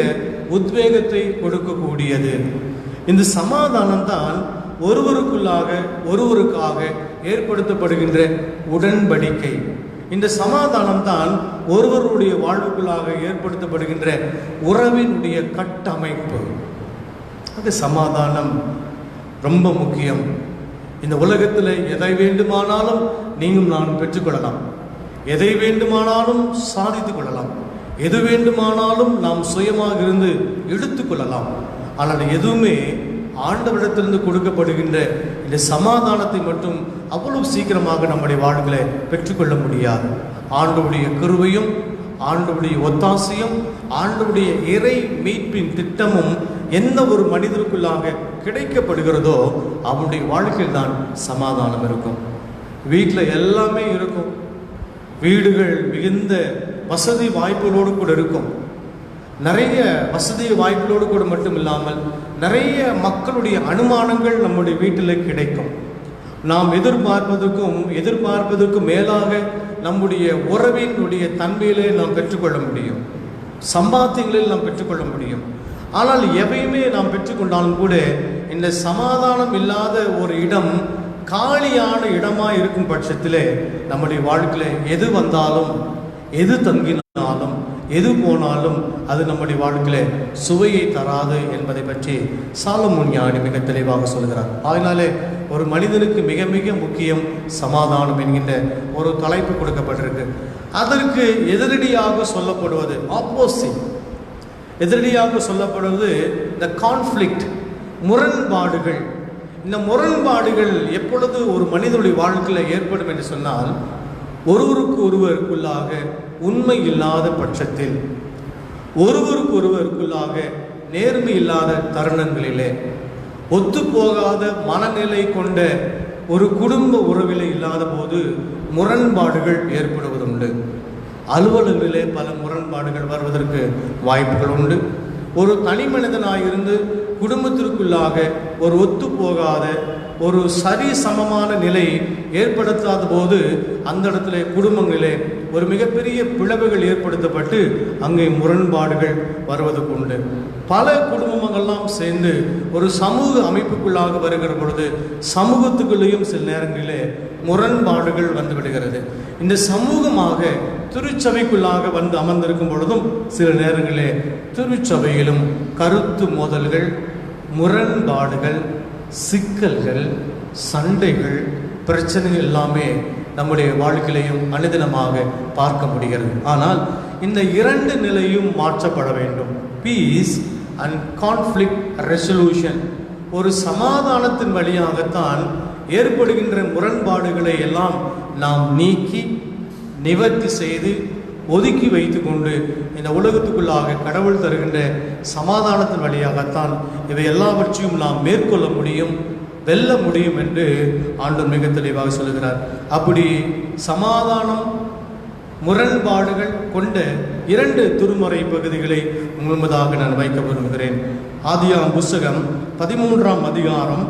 S1: உத்வேகத்தை கொடுக்கக்கூடியது. இந்த சமாதானம் தான் ஒருவருக்காக ஏற்படுத்தப்படுகின்ற உடன்படிக்கை. இந்த சமாதானம் தான் ஒருவருடைய வாழ்வுக்குள்ளாக ஏற்படுத்தப்படுகின்ற உறவினுடைய கட்டமைப்பு. அது சமாதானம் ரொம்ப முக்கியம். இந்த உலகத்தில் எதை வேண்டுமானாலும் நீங்களும் நான் பெற்றுக்கொள்ளலாம், எதை வேண்டுமானாலும் சாதித்துக் கொள்ளலாம், எது வேண்டுமானாலும் நாம் சுயமாக இருந்து எடுத்துக்கொள்ளலாம். ஆனால் எதுவுமே ஆண்டவரிடத்திலிருந்து கொடுக்கப்படுகின்ற இந்த சமாதானத்தை மட்டும் அவ்வளவு சீக்கிரமாக நம்முடைய வாழ்களை பெற்றுக்கொள்ள முடியாது. ஆண்டவருடைய கிருபையும் ஆண்டவருடைய ஒத்தாசையும் ஆண்டவருடைய இறை மீட்பின் திட்டமும் எந்த ஒரு மனிதருக்குள்ளாக கிடைக்கப்படுகிறதோ அவனுடைய வாழ்க்கையில் தான் சமாதானம் இருக்கும். வீட்டில் எல்லாமே இருக்கும். வீடுகள் மிகுந்த வசதி வாய்ப்புகளோடு கூட இருக்கும். நிறைய வசதி வாய்ப்புகளோடு கூட மட்டும் இல்லாமல் நிறைய மக்களுடைய அனுமானங்கள் நம்முடைய வீட்டில் கிடைக்கும். நாம் எதிர்பார்ப்பதற்கும் மேலாக நம்முடைய உறவினுடைய தன்மையிலே நாம் பெற்றுக்கொள்ள முடியும், சம்பாத்தியங்களில் நாம் பெற்றுக்கொள்ள முடியும். ஆனால் எவையுமே நாம் பெற்றுக்கொண்டாலும் கூட இந்த சமாதானம் இல்லாத ஒரு இடம் காலியான இடமாக இருக்கும் பட்சத்திலே நம்முடைய வாழ்க்கையில் எது வந்தாலும், எது தங்கினாலும், எது போனாலும் அது நம்முடைய வாழ்க்கையில் சுவையை தராது என்பதை பற்றி சாலமோன் ஞானி மிக தெளிவாக சொல்கிறார். அதனாலே ஒரு மனிதனுக்கு மிக மிக முக்கியம் சமாதானம் என்கின்ற ஒரு தலைப்பு கொடுக்கப்பட்டிருக்கு. அதற்கு எதிரடியாக சொல்லப்படுவது ஆப்போசிட், எதிரடியாக சொல்லப்படுவது இந்த கான்ஃப்ளிக்ட், முரண்பாடுகள். இந்த முரண்பாடுகள் எப்பொழுது ஒரு மனிதனுடைய வாழ்க்கையில் ஏற்படும் என்று சொன்னால், ஒருவருக்குள்ளாக உண்மை இல்லாத பட்சத்தில், ஒருவருக்குள்ளாக நேர்மை இல்லாத தருணங்களிலே, ஒத்துப்போகாத மனநிலை கொண்ட ஒரு குடும்ப உறவிலே இல்லாத போது முரண்பாடுகள் ஏற்படுவதுண்டு. அலுவலகங்களிலே பல முரண்பாடுகள் வருவதற்கு வாய்ப்புகள் உண்டு. ஒரு தனி மனிதனாயிருந்து குடும்பத்திற்குள்ளாக ஒரு ஒத்துப்போகாத ஒரு சரி சமமான நிலை ஏற்படுத்தாத போது அந்த இடத்துல குடும்பங்களிலே ஒரு மிகப்பெரிய பிளவுகள் ஏற்படுத்தப்பட்டு அங்கே முரண்பாடுகள் வருவதற்கு உண்டு. பல குடும்பங்கள்லாம் சேர்ந்து ஒரு சமூக அமைப்புக்குள்ளாக வருகிற பொழுது சமூகத்துக்குள்ளேயும் சில நேரங்களிலே முரண்பாடுகள் வந்துவிடுகிறது. இந்த சமூகமாக திருச்சபைக்குள்ளாக வந்து அமர்ந்திருக்கும் பொழுதும் சில நேரங்களிலே திருச்சபையிலும் கருத்து மோதல்கள், முரண்பாடுகள், சிக்கல்கள், சண்டைகள், பிரச்சனைகள் எல்லாமே நம்முடைய வாழ்க்கையிலையும் அனுதினமாக பார்க்க முடிகிறது. ஆனால் இந்த இரண்டு நிலையும் மாற்றப்பட வேண்டும். Peace and conflict resolution. ஒரு சமாதானத்தின் வழியாகத்தான் ஏற்படுகின்ற முரண்பாடுகளை எல்லாம் நாம் நீக்கி நிவர்த்தி செய்து ஒதுக்கி வைத்து கொண்டு இந்த உலகத்துக்குள்ளாக கடவுள் தருகின்ற சமாதானத்தின் வழியாகத்தான் இவை எல்லாவற்றையும் நாம் மேற்கொள்ள முடியும், வெல்ல முடியும் என்று ஆண்டவர் மிக தெளிவாக சொல்லுகிறார். அப்படி சமாதானம் முரண்பாடுகள் கொண்ட இரண்டு திருமறை பகுதிகளை முழுவதாக நான் வைக்க விரும்புகிறேன். ஆதியாகமம் புஸ்தகம் 13ஆம் அதிகாரம்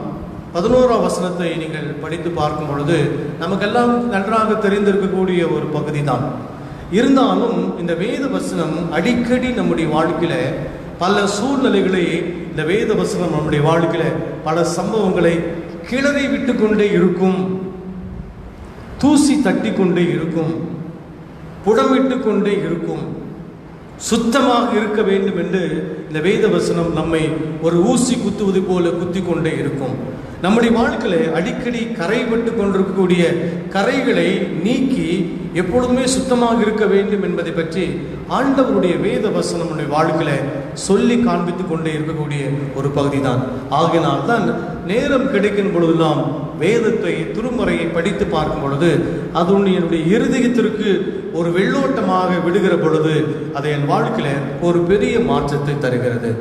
S1: 11ஆம் வசனத்தை நீங்கள் படித்து பார்க்கும் பொழுது நமக்கெல்லாம் நன்றாக தெரிந்திருக்கக்கூடிய ஒரு பகுதி தான். இருந்தாலும் இந்த வேத வசனம் அடிக்கடி நம்முடைய வாழ்க்கையில பல சூழ்நிலைகளை, இந்த வேத வசனம் நம்முடைய வாழ்க்கையில பல சம்பவங்களை கிளறி விட்டு கொண்டே இருக்கும், தூசி தட்டி கொண்டே இருக்கும், புடமிட்டு கொண்டே இருக்கும். சுத்தமாக இருக்க வேண்டும் என்று இந்த வேத வசனம் நம்மை ஒரு ஊசி குத்துவது போல குத்தி கொண்டே இருக்கும். நம்முடைய வாழ்க்கையில அடிக்கடி கரைபட்டு கொண்டிருக்கக்கூடிய கரைகளை நீக்கி எப்பொழுதுமே சுத்தமாக இருக்க வேண்டும் என்பதை பற்றி ஆண்டவருடைய வேத வசனம் நம்முடைய வாழ்க்கையில சொல்லி காண்பித்து கொண்டே இருக்கக்கூடிய ஒரு பகுதி தான். ஆகினால் தான் நேரம் கிடைக்கும் பொழுதெல்லாம் வேதத்தை, திருமறையை படித்து பார்க்கும் பொழுது அது என்னுடைய இருதயத்திற்கு ஒரு வெள்ளோட்டமாக விடுகிற பொழுது அது என் வாழ்க்கையில ஒரு பெரிய மாற்றத்தை தருகிறது.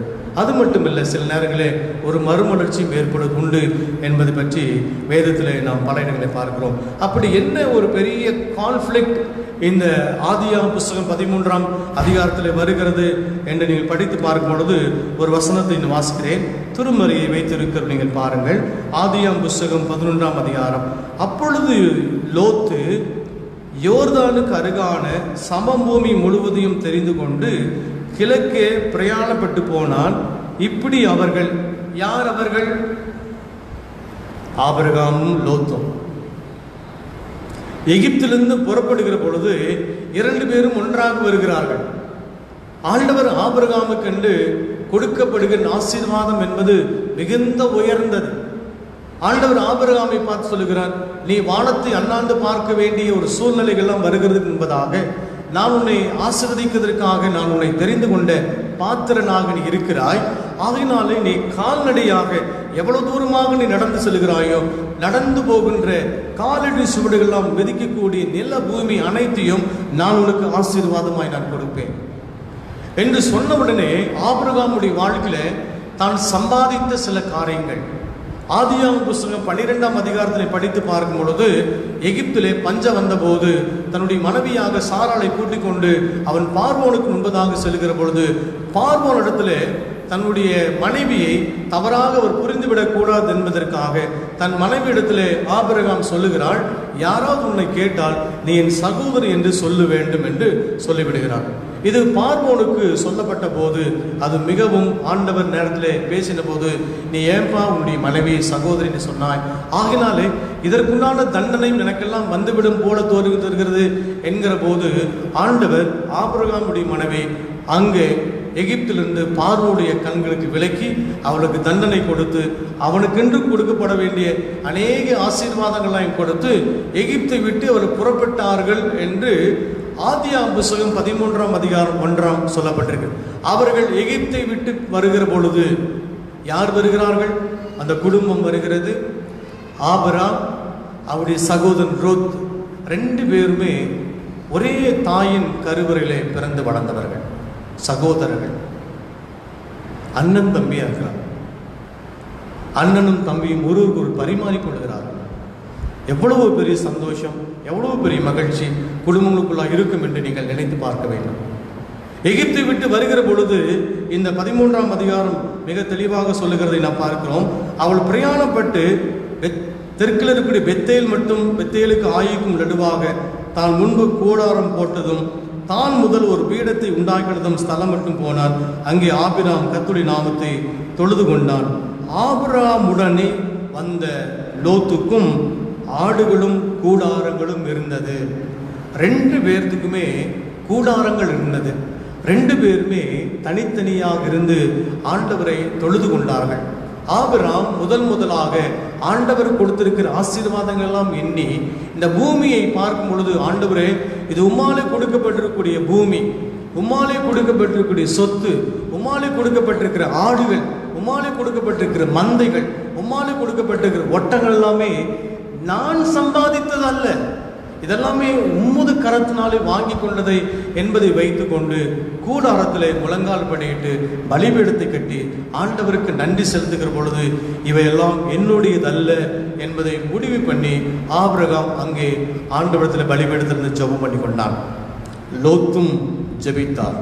S1: அது மட்டுமில்லை, சில நேரங்களில் ஒரு மறுமலர்ச்சியும் ஏற்படுவது உண்டு என்பதை பற்றி வேதத்தில் நாம் பல இடங்களை பார்க்கிறோம். அப்படி என்ன ஒரு பெரிய கான்ஃப்ளிக்ட் இந்த ஆதியாகமம் புஸ்தகம் 13ஆம் அதிகாரத்தில் வருகிறது என்று நீங்கள் படித்து பார்க்கும் பொழுது ஒரு வசனத்தை நான் வாசிக்கிறேன். திருமறையை வைத்திருக்கிற நீங்கள் பாருங்கள். ஆதியாகமம் புஸ்தகம் 11ஆம் அதிகாரம். அப்பொழுது லோத்து யோர்தானுக்கு அருகான சமபூமி முழுவதையும் தெரிந்து கொண்டு கிழக்கே பிரயாணப்பட்டு போனான். இப்படி அவர்கள், யார் அவர்கள்? ஆபிரகாமும் லோத்தும் எகிப்திலிருந்து புறப்படுகிற பொழுது 2 பேரும் ஒன்றாக வருகிறார்கள். ஆண்டவர் ஆபிரகாமுக்கென்று கொடுக்கப்படுகிற ஆசீர்வாதம் என்பது மிகுந்த உயர்ந்தது. ஆண்டவர் ஆபிரகாமை பார்த்து சொல்லுகிறார், நீ வானத்தை அண்ணாந்து பார்க்க வேண்டிய ஒரு சூழ்நிலைகள்லாம் வருகிறது என்பதாக, நான் உன்னை ஆசீர்வதிப்பதற்காக நான் உன்னை தெரிந்து கொண்ட பாத்திரனாக நீ இருக்கிறாய். ஆகையினாலே நீ கால்நடையாக எவ்வளவு தூரமாக நீ நடந்து செல்கிறாயோ, நடந்து போகின்ற காலடி சுவடுகள்லாம் மிதிக்கக்கூடிய நில பூமி அனைத்தையும் நான் உனக்கு ஆசீர்வாதமாய் நான் கொடுப்பேன் என்று சொன்னவுடனே ஆபிரகாமுடைய வாழ்க்கையில தான் சம்பாதித்த சில காரியங்கள், ஆதியாகமம் புஸ்தகம் 12ஆம் அதிகாரத்தில் படித்து பார்க்கும் பொழுது எகிப்திலே பஞ்சம் வந்தபோது தன்னுடைய மனைவியாக சாராளை கூட்டிக் கொண்டு அவன் பார்வோனுக்கு முன்பதாக செல்கிற பொழுது பார்வோனிடத்திலே தன்னுடைய மனைவியை தவறாக அவர் புரிந்துவிடக் கூடாது என்பதற்காக தன் மனைவியிடத்திலே ஆபிரகாம் சொல்லுகிறாள், யாராவது உன்னை கேட்டால் நீ என் சகோதரி என்று சொல்ல வேண்டும் என்று சொல்லிவிடுகிறார். இது பார்வோனுக்கு சொல்லப்பட்ட போது அது மிகவும் ஆண்டவர் நேரத்திலே பேசின போது, நீ ஏன்பா உன்னுடைய மனைவி சகோதரின்னு சொன்னாய், ஆகினாலே இதற்குண்டான தண்டனை எனக்கெல்லாம் வந்துவிடும் போல தோன்றுகிறது என்கிற போது ஆண்டவர் ஆபிரகாமுடைய மனைவி அங்கே எகிப்திலிருந்து பார்வோனுடைய கண்களுக்கு விலக்கி அவளுக்கு தண்டனை கொடுத்து அவனுக்கென்று கொடுக்கப்பட வேண்டிய அநேக ஆசீர்வாதங்களையும் கொடுத்து எகிப்தை விட்டு அவர் புறப்பட்டார்கள் என்று ஆதியாகமம் புஸ்தகம் 13ஆம் அதிகாரம் 1ஆம் சொல்லப்பட்டிருக்கு. அவர்கள் எகிப்தை விட்டு வருகிற பொழுது யார் வருகிறார்கள்? அந்த குடும்பம் வருகிறது. ஆபிரகாம், அவருடைய சகோதரன் லோத், 2 பேருமே ஒரே தாயின் கருவறையிலே பிறந்து வளர்ந்தவர்கள், சகோதரர்கள், அண்ணன் தம்பியா இருக்கிறார். அண்ணனும் தம்பியும் ஒருவருக்கு ஒரு பரிமாறிக்கொள்கிறார்கள். எவ்வளவு பெரிய சந்தோஷம், எவ்வளவு பெரிய மகிழ்ச்சி குடும்பங்களுக்குள்ளாக இருக்கும் என்று நீங்கள் நினைத்து பார்க்க வேண்டும். எகிப்தை விட்டு வருகிற பொழுது இந்த 13ஆம் அதிகாரம் மிக தெளிவாக சொல்லுகிறதை நாம் பார்க்கிறோம். அவள் பிரயாணப்பட்டு தெற்கில் இருக்கக்கூடிய பெத்தேல் மட்டும், பெத்தேலுக்கு ஆயுக்கும் நடுவாக தான் முன்பு கூடாரம் போட்டதும் தான் முதல் ஒரு பீடத்தை உண்டாக்கினதும் ஸ்தலம் மட்டும் போனான். அங்கே ஆபிராம் கர்த்தருடைய நாமத்தை தொழுது கொண்டான். ஆபிராமுடனே வந்த லோத்துக்கும் ஆடுகளும் கூடாரங்களும் இருந்தது. 2 பேர்த்துக்குமே கூடாரங்கள் இருந்தது. 2 பேருமே தனித்தனியாக இருந்து ஆண்டவரை தொழுது கொண்டார்கள். ஆபிராம் முதலாக ஆண்டவர் கொடுத்திருக்கிற ஆசீர்வாதங்கள் எல்லாம் எண்ணி இந்த பூமியை பார்க்கும் பொழுது, ஆண்டவரே இது உம்மாலே கொடுக்கப்பட்டிருக்கக்கூடிய பூமி, உம்மாலே கொடுக்கப்பட்டிருக்கக்கூடிய சொத்து, உம்மாலே கொடுக்கப்பட்டிருக்கிற ஆடுகள், உம்மாலே கொடுக்கப்பட்டிருக்கிற மந்தைகள், உம்மாலே கொடுக்கப்பட்டிருக்கிற ஒட்டங்கள் எல்லாமே நான் சம்பாதித்தது அல்ல, இதெல்லாமே உம்முது கரத்தினாலே வாங்கி கொண்டதை என்பதை வைத்துக் கொண்டு கூடாரத்திலே முழங்கால் படியிட்டு பலிபீடத்தை கட்டி ஆண்டவருக்கு நன்றி செலுத்துகிற பொழுது இவையெல்லாம் என்னுடையதல்ல என்பதை முடிவு பண்ணி ஆபிரகாம் அங்கே ஆண்டவரத்தில் பலிபீடத்திலிருந்து ஜெபம் பண்ணி கொண்டான். லோத்தும் ஜெபித்தார்.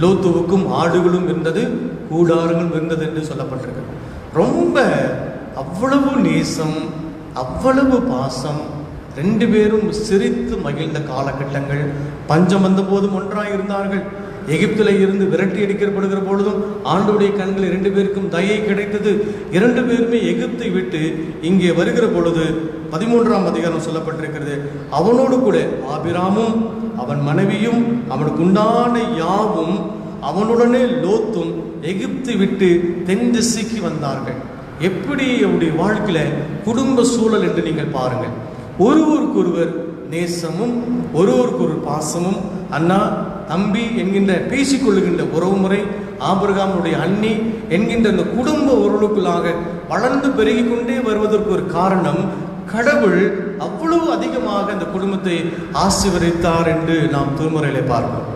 S1: லோத்துவுக்கும் ஆடுகளும் இருந்தது, கூடாரங்களும் இருந்தது என்று சொல்லப்பட்டிருக்கு. ரொம்ப அவ்வளவு நேசம், அவ்வளவு பாசம், 2 பேரும் சிரித்து மகிழ்ந்த காலகட்டங்கள். பஞ்சம் வந்த போதும் ஒன்றாக இருந்தார்கள். எகிப்தில் இருந்து விரட்டி அடிக்கப்படுகிற பொழுதும் ஆண்டவருடைய கண்களில் 2 பேருக்கும் தயை கிடைத்தது. 2 பேருமே எகிப்தை விட்டு இங்கே வருகிற பொழுது 13ஆம் அதிகாரம் சொல்லப்பட்டிருக்கிறது, அவனோடு கூட ஆபிராமும் அவன் மனைவியும் அவனுக்கு உண்டான யாவும் அவனுடனே லோத்தும் எகிப்தை விட்டு தென் திசைக்கு வந்தார்கள். எப்படி அவருடைய வாழ்க்கையில குடும்ப சூழல் என்று நீங்கள் பாருங்கள். ஒருவருக்கொருவர் நேசமும் ஒருவருக்கொரு பாசமும், அண்ணா தம்பி என்கின்ற பேசிக்கொள்ளுகின்ற உறவு முறை, ஆபிரகாமுடைய அண்ணி என்கின்ற அந்த குடும்ப உறவுக்குள்ளாக வளர்ந்து பெருகி கொண்டே வருவதற்கு ஒரு காரணம், கடவுள் அவ்வளவு அதிகமாக அந்த குடும்பத்தை ஆசீர்வதித்தார் என்று நாம் திருமுறையிலே பார்ப்போம்.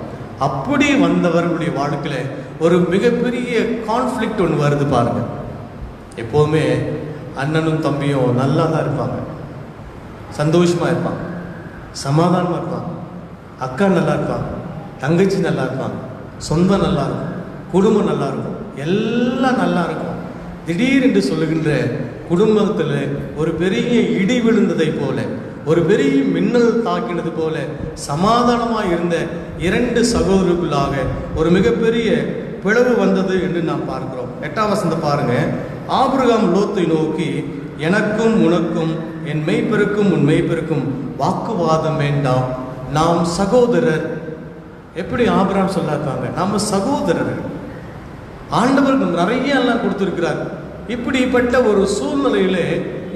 S1: அப்படி வந்தவர்களுடைய வாழ்க்கையில ஒரு மிகப்பெரிய கான்ஃப்ளிக்ட் ஒன்று வருது பாருங்க. எப்போவுமே அண்ணனும் தம்பியும் நல்லா தான் இருப்பாங்க, சந்தோஷமா இருப்பாங்க, சமாதானமா இருப்பாங்க. அக்கா நல்லா இருப்பாங்க, தங்கச்சி நல்லா இருப்பாங்க, சொந்தம் நல்லா இருக்கும், குடும்பம் நல்லா இருக்கும், எல்லாம் நல்லா இருக்கும். திடீரென்று சொல்லுகின்ற குடும்பத்தில் ஒரு பெரிய இடி விழுந்ததை போல, ஒரு பெரிய மின்னல் தாக்கினது போல சமாதானமாக இருந்த 2 சகோதரர்களாக ஒரு மிகப்பெரிய பிளவு வந்தது என்று நாம் பார்க்கிறோம். 8ஆம் வசனத்தை பாருங்க. ஆபிரகாம் லோத்தை நோக்கி, எனக்கும் உனக்கும் என் மெய்ப்பெருக்கும் உன் மெய்ப்பெருக்கும் வாக்குவாதம் வேண்டாம், நாம் சகோதரர். எப்படி ஆபிரகாம் சொல்லாத்தாங்க, நாம சகோதரர்கள். ஆண்டவருக்கு நிறைய எல்லாம் கொடுத்திருக்கிறார். இப்படிப்பட்ட ஒரு சூழ்நிலையிலே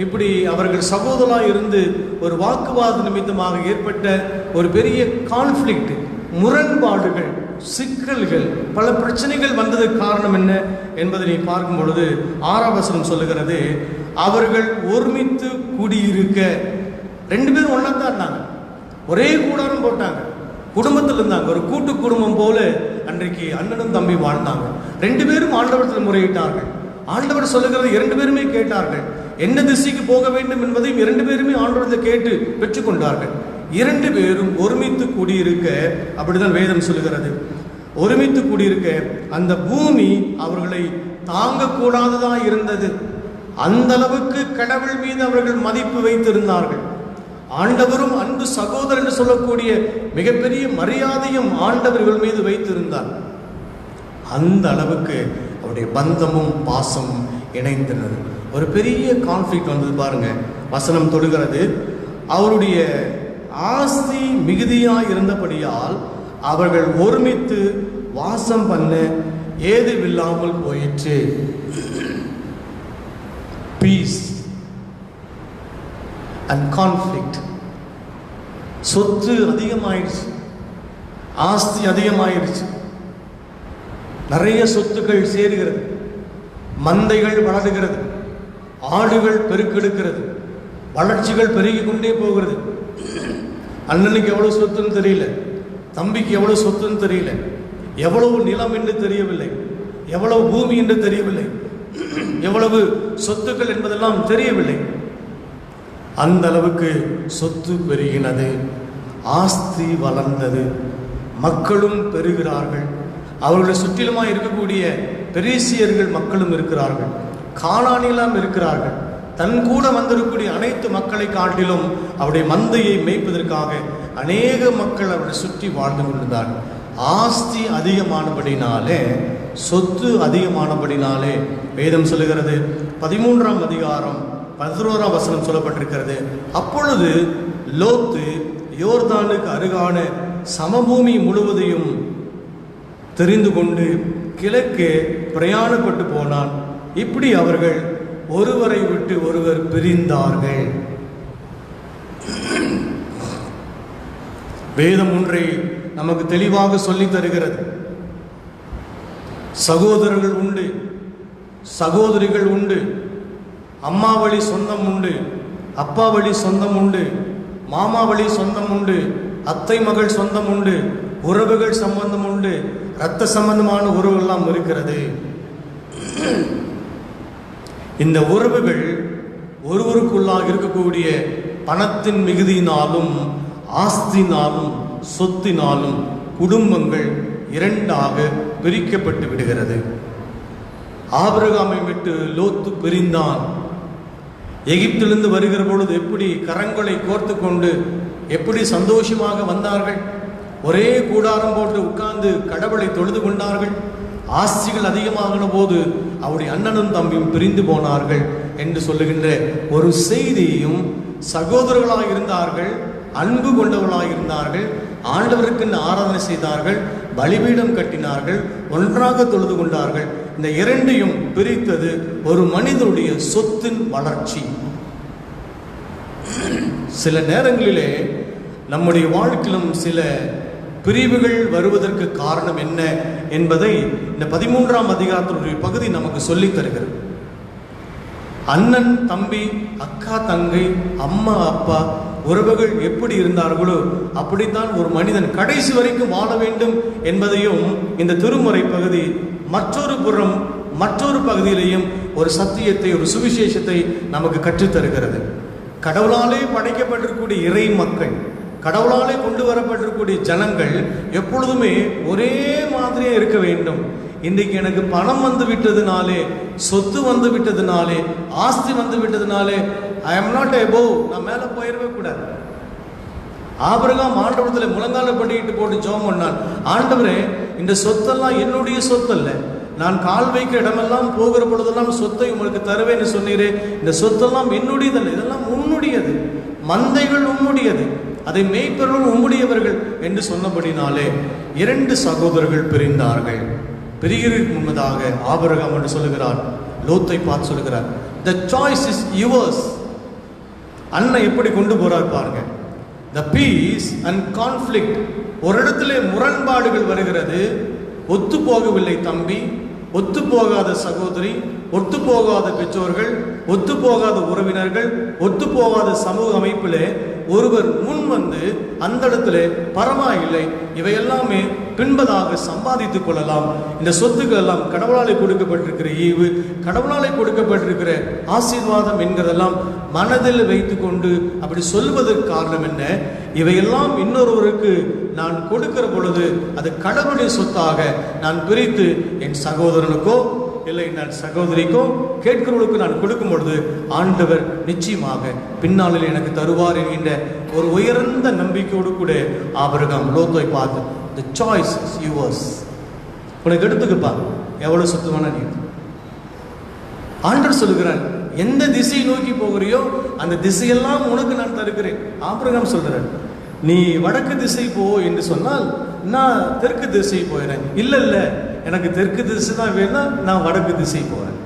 S1: இப்படி அவர்கள் சகோதரராக இருந்து ஒரு வாக்குவாத நிமித்தமாக ஏற்பட்ட ஒரு பெரிய கான்ஃப்ளிக்ட், முரண்பாடுகள், சிக்கல்கள், பல பிரச்சனைகள் வந்ததுக்கு காரணம் என்ன என்பதை நீ பார்க்கும் பொழுது 6ஆம் வசனம் சொல்லுகிறது, அவர்கள் ஒருமித்து குடியிருக்க. 2 பேரும் ஒன்றா தான் இருந்தாங்க, ஒரே கூடாரம் போட்டாங்க, குடும்பத்தில் இருந்தாங்க, ஒரு கூட்டு குடும்பம் போல அன்றைக்கு அண்ணனும் தம்பி வாழ்ந்தாங்க. 2 பேரும் ஆண்டவரத்தில் முறையிட்டார்கள். ஆண்டவர் சொல்லுகிறது 2 பேருமே கேட்டார்கள். என்ன திசைக்கு போக வேண்டும் என்பதையும் 2 பேருமே ஆண்டவரத்தை கேட்டு பெற்றுக்கொண்டார்கள். 2 பேரும் ஒருமித்து குடியிருக்க, அப்படிதான் வேதம் சொல்லுகிறது. ஒருமித்து குடியிருக்க அந்த பூமி அவர்களை தாங்கக்கூடாததா இருந்தது. அந்த அளவுக்கு கடவுள் மீது அவர்கள் மதிப்பு வைத்திருந்தார்கள். ஆண்டவரும் அன்பு சகோதரர் என்று சொல்லக்கூடிய மிகப்பெரிய மரியாதையும் ஆண்டவர்கள் மீது வைத்திருந்தார். அந்த அளவுக்கு அவருடைய பந்தமும் பாசமும் இணைந்தனர். ஒரு பெரிய கான்ஃப்ளிக்ட் வந்தது பாருங்க. வசனம் தொடுகிறது, அவருடைய ஆஸ்தி மிகுதியாய் இருந்தபடியால் அவர்கள் ஒருமித்து வாசம் பண்ண ஏதுவில்லாமல் போயிற்று. Peace and conflict. சொத்து அதிகமாயிடுச்சு, ஆஸ்தி அதிகமாயிடுச்சு, நிறைய சொத்துக்கள் சேருகிறது, மந்தைகள் வளருகிறது, ஆடுகள் பெருக்கெடுக்கிறது, வளர்ச்சிகள் பெருகி கொண்டே போகிறது. அண்ணனுக்கு எவ்வளவு சொத்துன்னு தெரியல, தம்பிக்கு எவ்வளவு சொத்துன்னு தெரியல, எவ்வளவு நிலம் என்று தெரியவில்லை, எவ்வளவு பூமி என்று தெரியவில்லை, எவ்வளவு சொத்துக்கள் என்பதெல்லாம் தெரியவில்லை. அந்த அளவுக்கு சொத்து பெருகினது, ஆஸ்தி வளர்ந்தது, மக்களும் பெருகிறார்கள். அவர்களை சுற்றிலுமாய் இருக்கக்கூடிய பெரிசியர்கள் மக்களும் இருக்கிறார்கள், கானானியெல்லாம் இருக்கிறார்கள். தன் கூட வந்திருக்கக்கூடிய அனைத்து மக்களை காட்டிலும் அவருடைய மந்தையை மேய்ப்பதற்காக அநேக மக்கள் அவரை சுற்றி வாழ்ந்து கொண்டிருந்தார்கள். ஆஸ்தி அதிகமானபடினாலே, சொத்து அதிகமானபடினாலே வேதம் சொல்லுகிறது, 13ஆம் அதிகாரம் 11ஆம் வசனம் சொல்லப்பட்டிருக்கிறது, அப்பொழுது லோத்து யோர்தானுக்கு அருகான சமபூமி முழுவதையும் தெரிந்து கொண்டு கிழக்கே பிரயாணப்பட்டு போனான். இப்படி அவர்கள் ஒருவரை விட்டு ஒருவர் பிரிந்தார்கள். வேதம் ஒன்றை நமக்கு தெளிவாக சொல்லி தருகிறது. சகோதரர்கள் உண்டு, சகோதரிகள் உண்டு, அம்மா வழி சொந்தம் உண்டு, அப்பா வழி சொந்தம் உண்டு, மாமா வழி சொந்தம் உண்டு, அத்தை மகள் சொந்தம் உண்டு, உறவுகள் சம்பந்தம் உண்டு, இரத்த சம்பந்தமான உறவுகள்லாம் இருக்கிறது. இந்த உறவுகள் ஒருவருக்குள்ளாக இருக்கக்கூடிய பணத்தின் மிகுதியினாலும் ஆஸ்தினாலும் சொத்தினாலும் குடும்பங்கள் 2ஆக பிரிக்கப்பட்டு விடுகிறது. ஆபிரகாமை விட்டு லோத்து பிரிந்தான். எகிப்திலிருந்து வருகிற பொழுது எப்படி கரங்களை கோர்த்து கொண்டு எப்படி சந்தோஷமாக வந்தார்கள். ஒரே கூடாரம் போட்டு உட்கார்ந்து கடவுளை தொழுது கொண்டார்கள். ஆஸ்திகள் அதிகமாகின போது அவருடைய அண்ணனும் தம்பியும் பிரிந்து போனார்கள் என்று சொல்லுகின்ற ஒரு செய்தியும், சகோதரர்களாக இருந்தார்கள், அன்பு கொண்டவர்களாக இருந்தார்கள், ஆண்டவருக்கு ஆராதனை செய்தார்கள், பலிபீடம் கட்டினார்கள், ஒன்றாக தொழுது கொண்டார்கள். இந்த இரண்டையும் பிரித்தது ஒரு மனிதனுடைய சொத்தின் வளர்ச்சி. சில நேரங்களிலே நம்முடைய வாழ்க்கையிலும் சில பிரிவுகள் வருவதற்கு காரணம் என்ன என்பதை இந்த 13ஆம் அதிகாரத்தினுடைய பகுதி நமக்கு சொல்லித் தருகிறது. அண்ணன் தம்பி, அக்கா தங்கை, அம்மா அப்பா உறவுகள் எப்படி இருந்தார்களோ அப்படித்தான் ஒரு மனிதன் கடைசி வரைக்கும் வாழ வேண்டும் என்பதையும் இந்த திருமுறை பகுதி மற்றொரு பகுதியிலையும் ஒரு சத்தியத்தை, ஒரு சுவிசேஷத்தை நமக்கு கற்றுத்தருகிறது. கடவுளாலே படைக்கப்பட்டிருக்கக்கூடிய இறை மக்கள், கடவுளாலே கொண்டு வரப்பட்டிருக்கக்கூடிய ஜனங்கள் எப்பொழுதுமே ஒரே மாதிரியே இருக்க வேண்டும். இன்றைக்கு எனக்கு பணம் வந்து விட்டதுனாலே, சொத்து வந்து விட்டதுனாலே, ஆஸ்தி வந்து விட்டதுனாலே ஐ எம் நாட் எபோவ், நான் மேலே போயிடவே கூடாது. ஆபிரகாம் ஆண்டவரத்தில் முழங்கால பண்ணிட்டு போட்டு ஜெபம் பண்ணான், ஆண்டவரே இந்த சொத்தெல்லாம் என்னுடைய சொத்து அல்ல, நான் கால் வைக்கிற இடமெல்லாம் போகிற பொழுதெல்லாம் சொத்தை உங்களுக்கு தருவேன்னு சொன்னீரே, இந்த சொத்தெல்லாம் என்னுடையதல்ல, இதெல்லாம் உன்னுடையது, மந்தைகள் உம்முடையது, அதை மேய்ப்பவர்கள் உம்முடையவர்கள் என்று சொன்னபடினாலே 2 சகோதரர்கள் பிரிந்தார்கள். பிரிகிறதுக்கு முன்பதாக ஆபிரகாம் என்று சொல்லுகிறார், லோத்தை பார்த்து சொல்லுகிறார், the choice is yours. அண்ணன் எப்படி கொண்டு போறார் பாருங்க. the peace and conflict, ஒரு இடத்திலே முரண்பாடுகள் வருகிறது. ஒத்து போகவில்லை தம்பி, ஒத்து போகாத சகோதரி, ஒத்து போகாத பெற்றோர்கள், ஒத்து போகாத உறவினர்கள், ஒத்து போகாத சமூக அமைப்பிலே ஒருவர் முன் வந்து அந்த இடத்துல பரவாயில்லை, இவையெல்லாமே பின்பதாக சம்பாதித்துக் கொள்ளலாம், இந்த சொத்துக்கள் எல்லாம் கடவுளாலே கொடுக்கப்பட்டிருக்கிற ஈவு, கடவுளாலே கொடுக்கப்பட்டிருக்கிற ஆசீர்வாதம் என்கிறதெல்லாம் மனதில் வைத்து கொண்டு அப்படி சொல்வதற்கு காரணம் என்ன? இவையெல்லாம் இன்னொருவருக்கு நான் கொடுக்கிற பொழுது அது கடவுளுடைய சொத்தாக நான் பிரித்து என் சகோதரனுக்கோ இல்லை நான் சகோதரிக்கோ கேட்கிறவர்களுக்கு நான் கொடுக்கும் பொழுது ஆண்டவர் நிச்சயமாக பின்னாளில் எனக்கு தருவார் என்கின்ற ஒரு உயர்ந்த நம்பிக்கையோடு கூட ஆபிரகாம் லோத்தை பார்த்து, the choice is yours, உனக்கு எடுத்துக்கப்பா, எவ்வளவு சுத்தமான நீ. ஆண்டவர் சொல்லுகிறார், எந்த திசையை நோக்கி போகிறியோ அந்த திசையெல்லாம் உனக்கு நான் தருகிறேன். ஆபிரகாம் சொல்கிறார், நீ வடக்கு திசை போ என்று சொன்னால் நான் தெற்கு திசை போகிறேன். இல்லை இல்லை, எனக்கு தெற்கு திசை தான் வேணும், நான் வடக்கு திசை போகிறேன்.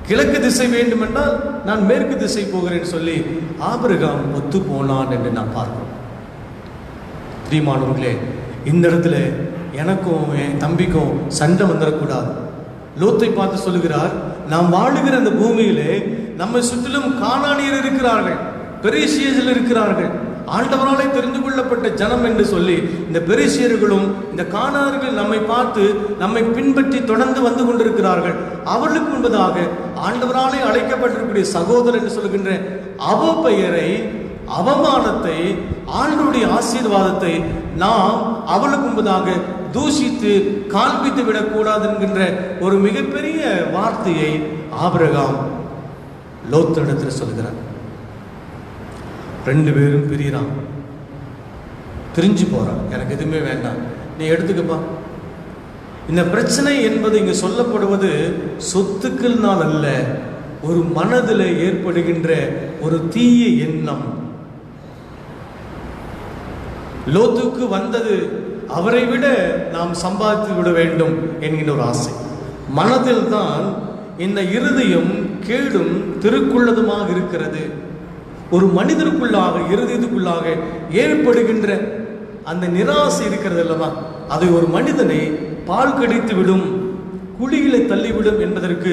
S1: கிழக்கு திசை வேண்டுமென்றால் நான் மேற்கு திசை போகிறேன் சொல்லி ஆபிரகாம் ஒத்து போனான் என்று நான் பார்க்கிறோம். பிரியமானவர்களே, இந்த இடத்துல எனக்கும் என் தம்பிக்கும் சண்டை வந்துடக்கூடாது. லோத்தை பார்த்து சொல்லுகிறார், நாம் வாழுகிற அந்த பூமியிலே நம்மை சுற்றிலும் கானானியர் இருக்கிறார்கள், பெரிசியர்கள் இருக்கிறார்கள், ஆண்டவராலே தெரிந்து கொள்ளப்பட்ட ஜனம் என்று சொல்லி இந்த பெரிசியர்களும் இந்த கானானியர்கள் நம்மை பார்த்து நம்மை பின்பற்றி தொடர்ந்து வந்து கொண்டிருக்கிறார்கள். அவர்களுக்கு முன்பதாக ஆண்டவராலே அழைக்கப்பட்டிருக்கக்கூடிய சகோதரர் என்று சொல்கின்ற அவப்பெயரை, அவமானத்தை, ஆண்டவருடைய ஆசீர்வாதத்தை நாம் அவளுக்கு முன்பதாக தூஷித்து காண்பித்து விடக்கூடாது என்கின்ற ஒரு மிகப்பெரிய வார்த்தையை ஆபிரகாம் லோத்திடத்தில் சொல்கிறார். 2 பேரும் பிரிகிறான், பிரிஞ்சு போறான். எனக்கு எதுவுமே வேண்டாம், நீ எடுத்துக்கப்பா. இந்த பிரச்சனை என்பது இங்கு சொல்லப்படுவது சொத்துக்கள்னால் அல்ல, ஒரு மனதில் ஏற்படுகின்ற ஒரு தீய எண்ணம். லோத்துக்கு வந்தது அவரை விட நாம் சம்பாதித்து விட வேண்டும் என்கின்ற ஒரு ஆசை. மனதில் தான் இந்த இருதயம் கேடும் திருக்குள்ளதுமாக இருக்கிறது. ஒரு மனிதனுக்குள்ளாக, இருதயத்துக்குள்ளாக ஏற்படுகின்ற அந்த நிராசை இருக்கிறது அல்லவா, அதை ஒரு மனிதனை பால் கடித்து விடும், குழிகளை தள்ளிவிடும் என்பதற்கு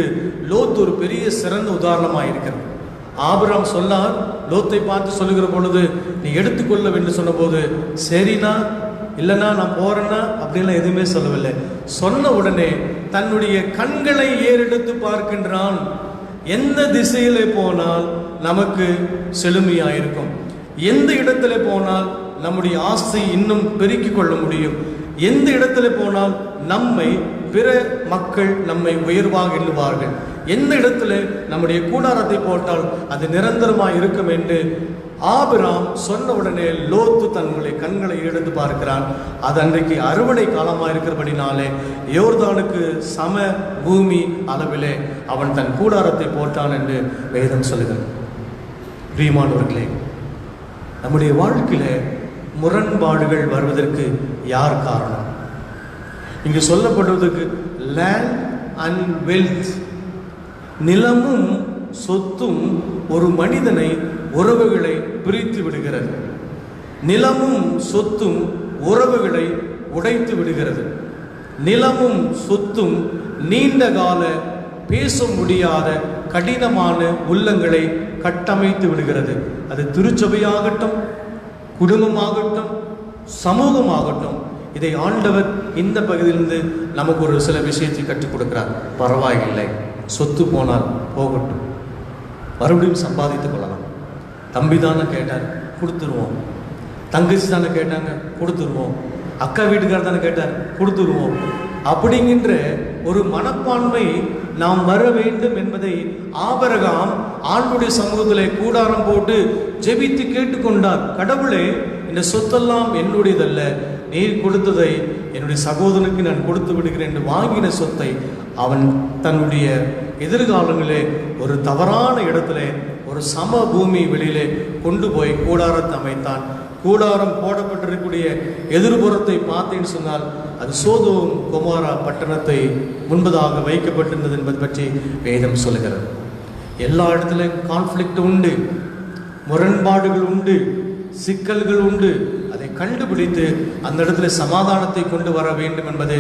S1: லோத் ஒரு பெரிய சிறந்த உதாரணமாக இருக்கிறது. ஆபிரகாம் சொன்னார், லோத்தை பார்த்து சொல்லுகிற பொழுது நீ எடுத்துக்கொள்ள வேண்டும் சொன்ன போது, சரிண்ணா, இல்லைன்னா நான் போறேன்னா அப்படின்லாம் எதுவுமே சொல்லவில்லை. சொன்ன உடனே தன்னுடைய கண்களை ஏறெடுத்து பார்க்கின்றான். எந்த திசையில போனால் நமக்கு செழுமையாயிருக்கும், எந்த இடத்துல போனால் நம்முடைய ஆசை இன்னும் பெருக்கிக் கொள்ள முடியும், எந்த இடத்துல போனால் நம்மை பிற மக்கள் நம்மை உயர்வாக எண்ணுவார்கள். எந்த இடத்துல நம்முடைய கூடாரத்தை போட்டால் அது நிரந்தரமாக இருக்கும் என்று ஆபிராம் சொன்ன உடனே லோத்து தன்னுடைய கண்களை எடுத்து பார்க்கிறான். அது அன்றைக்கு அறுவடை காலமாக இருக்கிறபடினாலே யோர்தானுக்கு சம பூமி அளவிலே அவன் தன் கூடாரத்தை போட்டான் என்று வேதம் சொல்லுகிறது. பிரியமானவர்களே, நம்முடைய வாழ்க்கையில முரண்பாடுகள் வருவதற்கு யார் காரணம்? இங்கு சொல்லப்படுவதற்கு லேண்ட் அண்ட் வெல்த், நிலமும் சொத்தும் ஒரு மனிதனை உறவுகளை பிரித்து விடுகிறது. நிலமும் சொத்தும் உறவுகளை உடைத்து விடுகிறது. நிலமும் சொத்தும் நீண்ட கால பேச முடியாத கடினமான உள்ளங்களை கட்டமைத்து விடுகிறது. அது திருச்சபையாகட்டும், குடும்பமாகட்டும், சமூகமாகட்டும். இதை ஆண்டவர் இந்த பகுதியிலிருந்து நமக்கு ஒரு சில விஷயத்தை கற்றுக் கொடுக்கிறார். பரவாயில்லை, சொத்து போனால் போகட்டும், மறுபடியும் சம்பாதித்துக் கொள்ளலாம். தம்பி தானே கேட்டார், கொடுத்துருவோம். தங்கச்சி தானே கேட்டாங்க, கொடுத்துருவோம். அக்கா வீட்டுக்காரர் தானே கேட்டார், கொடுத்துருவோம். அப்படிங்கின்ற ஒரு மனப்பான்மை நாம் வர வேண்டும் என்பதை ஆபிரகாம் ஆண்டுடைய சமூகத்திலே கூடாரம் போட்டு ஜெபித்து கேட்டுக்கொண்டார். கடவுளே, இந்த சொத்தெல்லாம் என்னுடையதல்ல, நீர் கொடுத்ததை என்னுடைய சகோதரனுக்கு நான் கொடுத்து விடுகிறேன் என்று வாங்கின சொத்தை அவன் தன்னுடைய எதிர்காலங்களிலே ஒரு தவறான இடத்துல ஒரு சம பூமி வெளியிலே கொண்டு போய் கூடாரத்தை அமைத்தான். கூடாரம் போடப்பட்டிருக்கக்கூடிய எதிர்புறத்தை பார்த்தேன்னு சொன்னால் அது சோதோம் கொமோரா பட்டணத்தை முன்பதாக வைக்கப்பட்டிருந்தது என்பது பற்றி வேதம் சொல்லுகிறது. எல்லா இடத்துலையும் கான்ஃப்ளிக்ட் உண்டு, முரண்பாடுகள் உண்டு, சிக்கல்கள் உண்டு. அதை கண்டுபிடித்து அந்த இடத்துல சமாதானத்தை கொண்டு வர வேண்டும் என்பது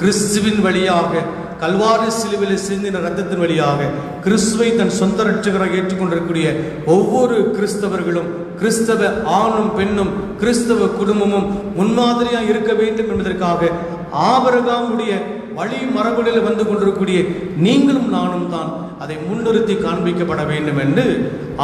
S1: கிறிஸ்துவின் வழியாக, கல்வாரி சிலுவையில் சிந்தின ரத்தத்தின் வழியாக கிறிஸ்துவை தன் சொந்த ரட்சகராக ஏற்றுக்கொண்டிருக்கக்கூடிய ஒவ்வொரு கிறிஸ்தவர்களும், கிறிஸ்தவ ஆணும் பெண்ணும், கிறிஸ்தவ குடும்பமும் முன்மாதிரியாக இருக்க வேண்டும் என்பதற்காக ஆபிரகாமுடைய வழி மரபுகளில் வந்து கொண்டிருக்கக்கூடிய நீங்களும் நானும் தான் அதை முன்னிறுத்தி காண்பிக்கப்பட வேண்டும் என்று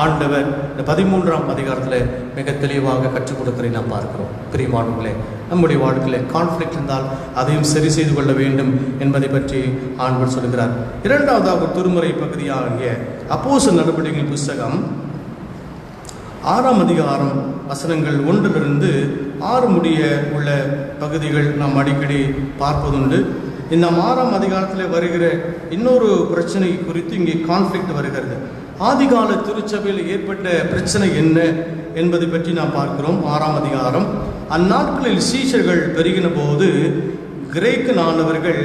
S1: ஆண்டவர் இந்த 13ஆம் அதிகாரத்தில் மிக தெளிவாக கற்றுக் கொடுக்கிறதை நாம் பார்க்கிறோம். பிரியமானவர்களே, நம்முடைய வாழ்க்கையில் கான்ஃப்ளிக்ட் இருந்தால் அதையும் சரி செய்து கொள்ள வேண்டும் என்பதை பற்றி ஆண்டவர் சொல்கிறார். இரண்டாவதாக திருமுறை பகுதியாகிய அப்போஸ்தலர் நடவடிக்கைகள் புஸ்தகம் 6ஆம் அதிகாரம் வசனங்கள் 1 6 முடிய உள்ள பகுதிகள் நாம் அடிக்கடி பார்ப்பதுண்டு. இந்த 6ஆம் அதிகாரத்தில் வருகிற இன்னொரு பிரச்சனை குறித்து இங்கே கான்ஃப்ளிக்ட் வருகிறது. ஆதிகால திருச்சபையில் ஏற்பட்ட பிரச்சனை என்ன என்பதை பற்றி நாம் பார்க்கிறோம். 6ஆம் அதிகாரம், அந்நாட்களில் சீஷர்கள் பெருகின போது கிரேக்க நாட்டவர்கள்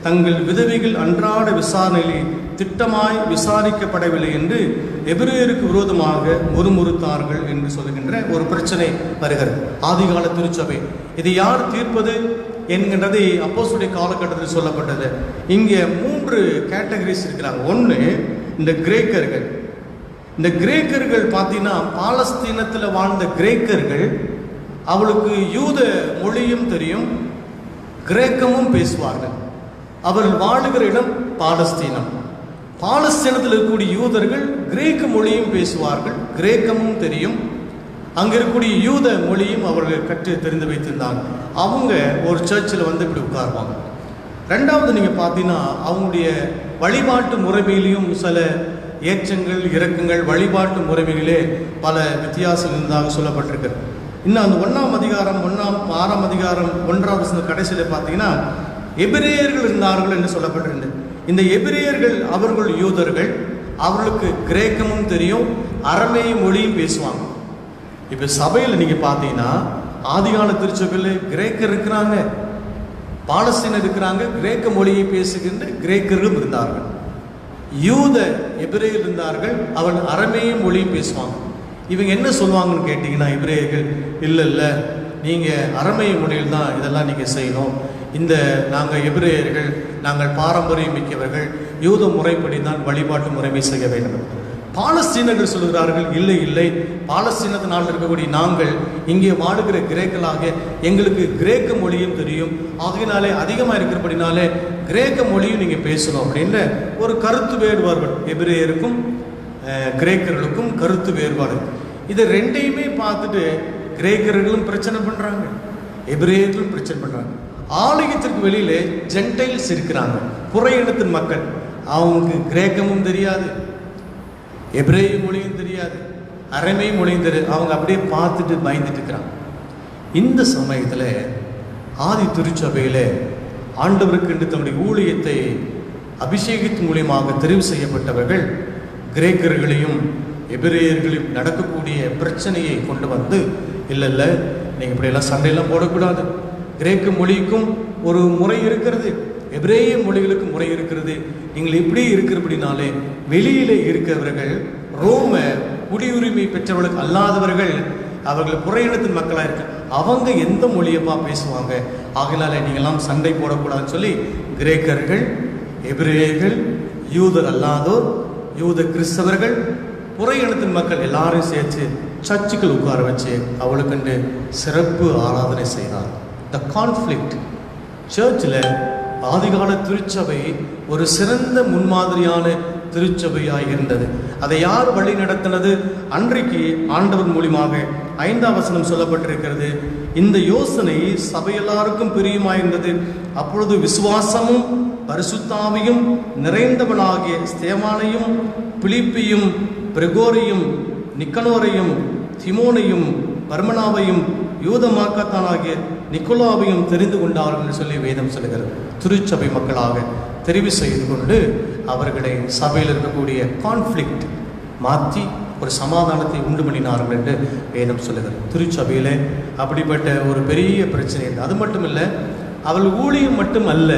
S1: தங்கள் விதவைகள் அன்றாட விசாரணையில் திட்டமாய் விசாரிக்கப்படவில்லை என்று எபிரேயருக்கு விரோதமாக முறுமுறுத்தார்கள் என்று சொல்லுகின்ற ஒரு பிரச்சனை வருகிறது. ஆதிகால திருச்சபை இதை யார் தீர்ப்பது என்கின்றதை அப்போஸ்தலருடைய காலகட்டத்தில் சொல்லப்பட்டது. இங்கே 3 கேட்டகரிஸ் இருக்கிறாங்க. ஒன்று, இந்த கிரேக்கர்கள். இந்த கிரேக்கர்கள் பார்த்தீங்கன்னா பாலஸ்தீனத்தில் வாழ்ந்த கிரேக்கர்கள், அவளுக்கு யூத மொழியும் தெரியும், கிரேக்கமும் பேசுவார்கள். அவர்கள் வாழுகிற இடம் பாலஸ்தீனம். பாலஸ்தீனத்தில் இருக்கக்கூடிய யூதர்கள் கிரேக்க மொழியும் பேசுவார்கள், கிரேக்கமும் தெரியும். அங்கே இருக்கக்கூடிய யூத மொழியும் அவர்கள் கற்று தெரிந்து வைத்திருந்தாங்க. அவங்க ஒரு சர்ச்சில் வந்து இப்படி உட்காருவாங்க. ரெண்டாவது, நீங்கள் பார்த்தீங்கன்னா அவங்களுடைய வழிபாட்டு முறைமையிலையும் சில ஏற்றங்கள் இறக்கங்கள், வழிபாட்டு முறைமைகளே பல வித்தியாசம் இருந்ததாக சொல்லப்பட்டிருக்கு. இன்னும் அந்த 1ஆம் அதிகாரம் 6ஆம் அதிகாரம் 1வது கடைசியில் பார்த்தீங்கன்னா எபிரேயர்கள் இருந்தார்கள் என்று சொல்லப்பட்டிருந்தது. இந்த எபிரேயர்கள் அவர்கள் யூதர்கள், அவர்களுக்கு கிரேக்கமும் தெரியும், அரமேய மொழியும் பேசுவாங்க. இப்போ சபையில் நீங்கள் பார்த்தீங்கன்னா ஆதிகால திருச்சபையில் கிரேக்கர் இருக்கிறாங்க, பாலஸ்தீனர் இருக்கிறாங்க, கிரேக்க மொழியை பேசுகின்ற கிரேக்கர்களும் இருந்தார்கள், யூத எபிரேயர் இருந்தார்கள், அவன் அரமேய மொழியும் பேசுவாங்க. இவங்க என்ன சொல்லுவாங்கன்னு கேட்டிங்கன்னா, எபிரேயர்கள் இல்லை நீங்கள் அரமேய மொழியில் தான் இதெல்லாம் நீங்கள் செய்யணும், இந்த நாங்கள் எபிரேயர்கள், நாங்கள் பாரம்பரியம் மிக்கவர்கள், யூத முறைப்படி தான் வழிபாட்டு முறைமை செய்ய வேண்டும். பாலஸ்தீனர்கள் சொல்கிறார்கள், இல்லை பாலஸ்தீனத்தினால் இருக்கக்கூடிய நாங்கள் இங்கே வாழுகிற கிரேக்களாக எங்களுக்கு கிரேக்க மொழியும் தெரியும், ஆகையினாலே அதிகமாக இருக்கிறபடினாலே கிரேக்க மொழியும் நீங்கள் பேசணும் அப்படின்னு ஒரு கருத்து வேறுபாடு. எபிரேயருக்கும் கிரேக்கர்களுக்கும் கருத்து வேறுபாடு. இதை ரெண்டையுமே பார்த்துட்டு கிரேக்கர்களும் பிரச்சனை பண்ணுறாங்க, எபிரேயர்களும் பிரச்சனை பண்ணுறாங்க. ஆலயத்திற்கு வெளியிலே ஜென்டைல்ஸ் இருக்கிறாங்க, புற இனத்தின் மக்கள். அவங்களுக்கு கிரேக்கமும் தெரியாது, எபிரேய மொழியும் தெரியாது, அரமே மொழியும் தெரியாது. அவங்க அப்படியே பார்த்துட்டு பயந்துட்டு இருக்கிறாங்க. இந்த சமயத்தில் ஆதி திருச்சபையில் ஆண்டவருக்கு என்று தன்னுடைய ஊழியத்தை அபிஷேகத்தின் மூலியமாக தெரிவு செய்யப்பட்டவர்கள் கிரேக்கர்களையும் எபிரேயர்களையும் நடக்கக்கூடிய பிரச்சனையை கொண்டு வந்து, இல்லை நீங்கள் இப்படியெல்லாம் சண்டையெல்லாம் போடக்கூடாது, கிரேக்க மொழிக்கும் ஒரு முறை இருக்கிறது, எபிரேய மொழிகளுக்கு முறை இருக்கிறது, நீங்கள் இப்படி இருக்கிறபடினாலே வெளியிலே இருக்கிறவர்கள் ரோம குடியுரிமை பெற்றவர்களுக்கு அல்லாதவர்கள், அவர்கள் புற இனத்தின் மக்களாக இருக்க, அவங்க எந்த மொழியப்பா பேசுவாங்க, ஆகினால நீங்கள்லாம் சண்டை போடக்கூடாதுன்னு சொல்லி கிரேக்கர்கள், எபிரேயர்கள், யூதர் அல்லாதோர், யூத கிறிஸ்தவர்கள், புற இனத்தின் மக்கள் எல்லாரையும் சேர்த்து சர்ச்சுக்கள் உட்கார வச்சு அவளுக்கு சிறப்பு ஆராதனை செய்தார். த கான்ஃப்ளிக்ட் சர்ச்சில் ஆதிகால திருச்சபை ஒரு சிறந்த முன்மாதிரியான திருச்சபையாக இருந்தது. அதை யார் வழி நடத்தினது? அன்றைக்கு ஆண்டவர் மூலியமாக 5ஆம் வசனம் சொல்லப்பட்டிருக்கிறது. இந்த யோசனை சபை எல்லாருக்கும் பிரியமாயிருந்தது. அப்பொழுது விசுவாசமும் பரிசுத்தாவியும் நிறைந்தவனாகிய ஸ்தேவானையும் பிலிப்பையும் பிரெகோரையும் நிக்கனோரையும் திமோனையும் பர்மனாவையும் யூதமாக்கத்தானாகிய நிக்கோலாவையும் தெரிந்து கொண்டார்கள் என்று சொல்லி வேதம் சொல்லுகிறது. திருச்சபை மக்களாக தெரிவு செய்து கொண்டு அவர்களை சபையில் இருக்கக்கூடிய கான்ஃப்ளிக்ட் மாற்றி ஒரு சமாதானத்தை உண்டு பண்ணினார்கள் என்று வேதம் சொல்லுகிறது. திருச்சபையில் அப்படிப்பட்ட ஒரு பெரிய பிரச்சனை இருக்குது. அது மட்டும் இல்லை, அவள் ஊழியம் மட்டும் அல்ல,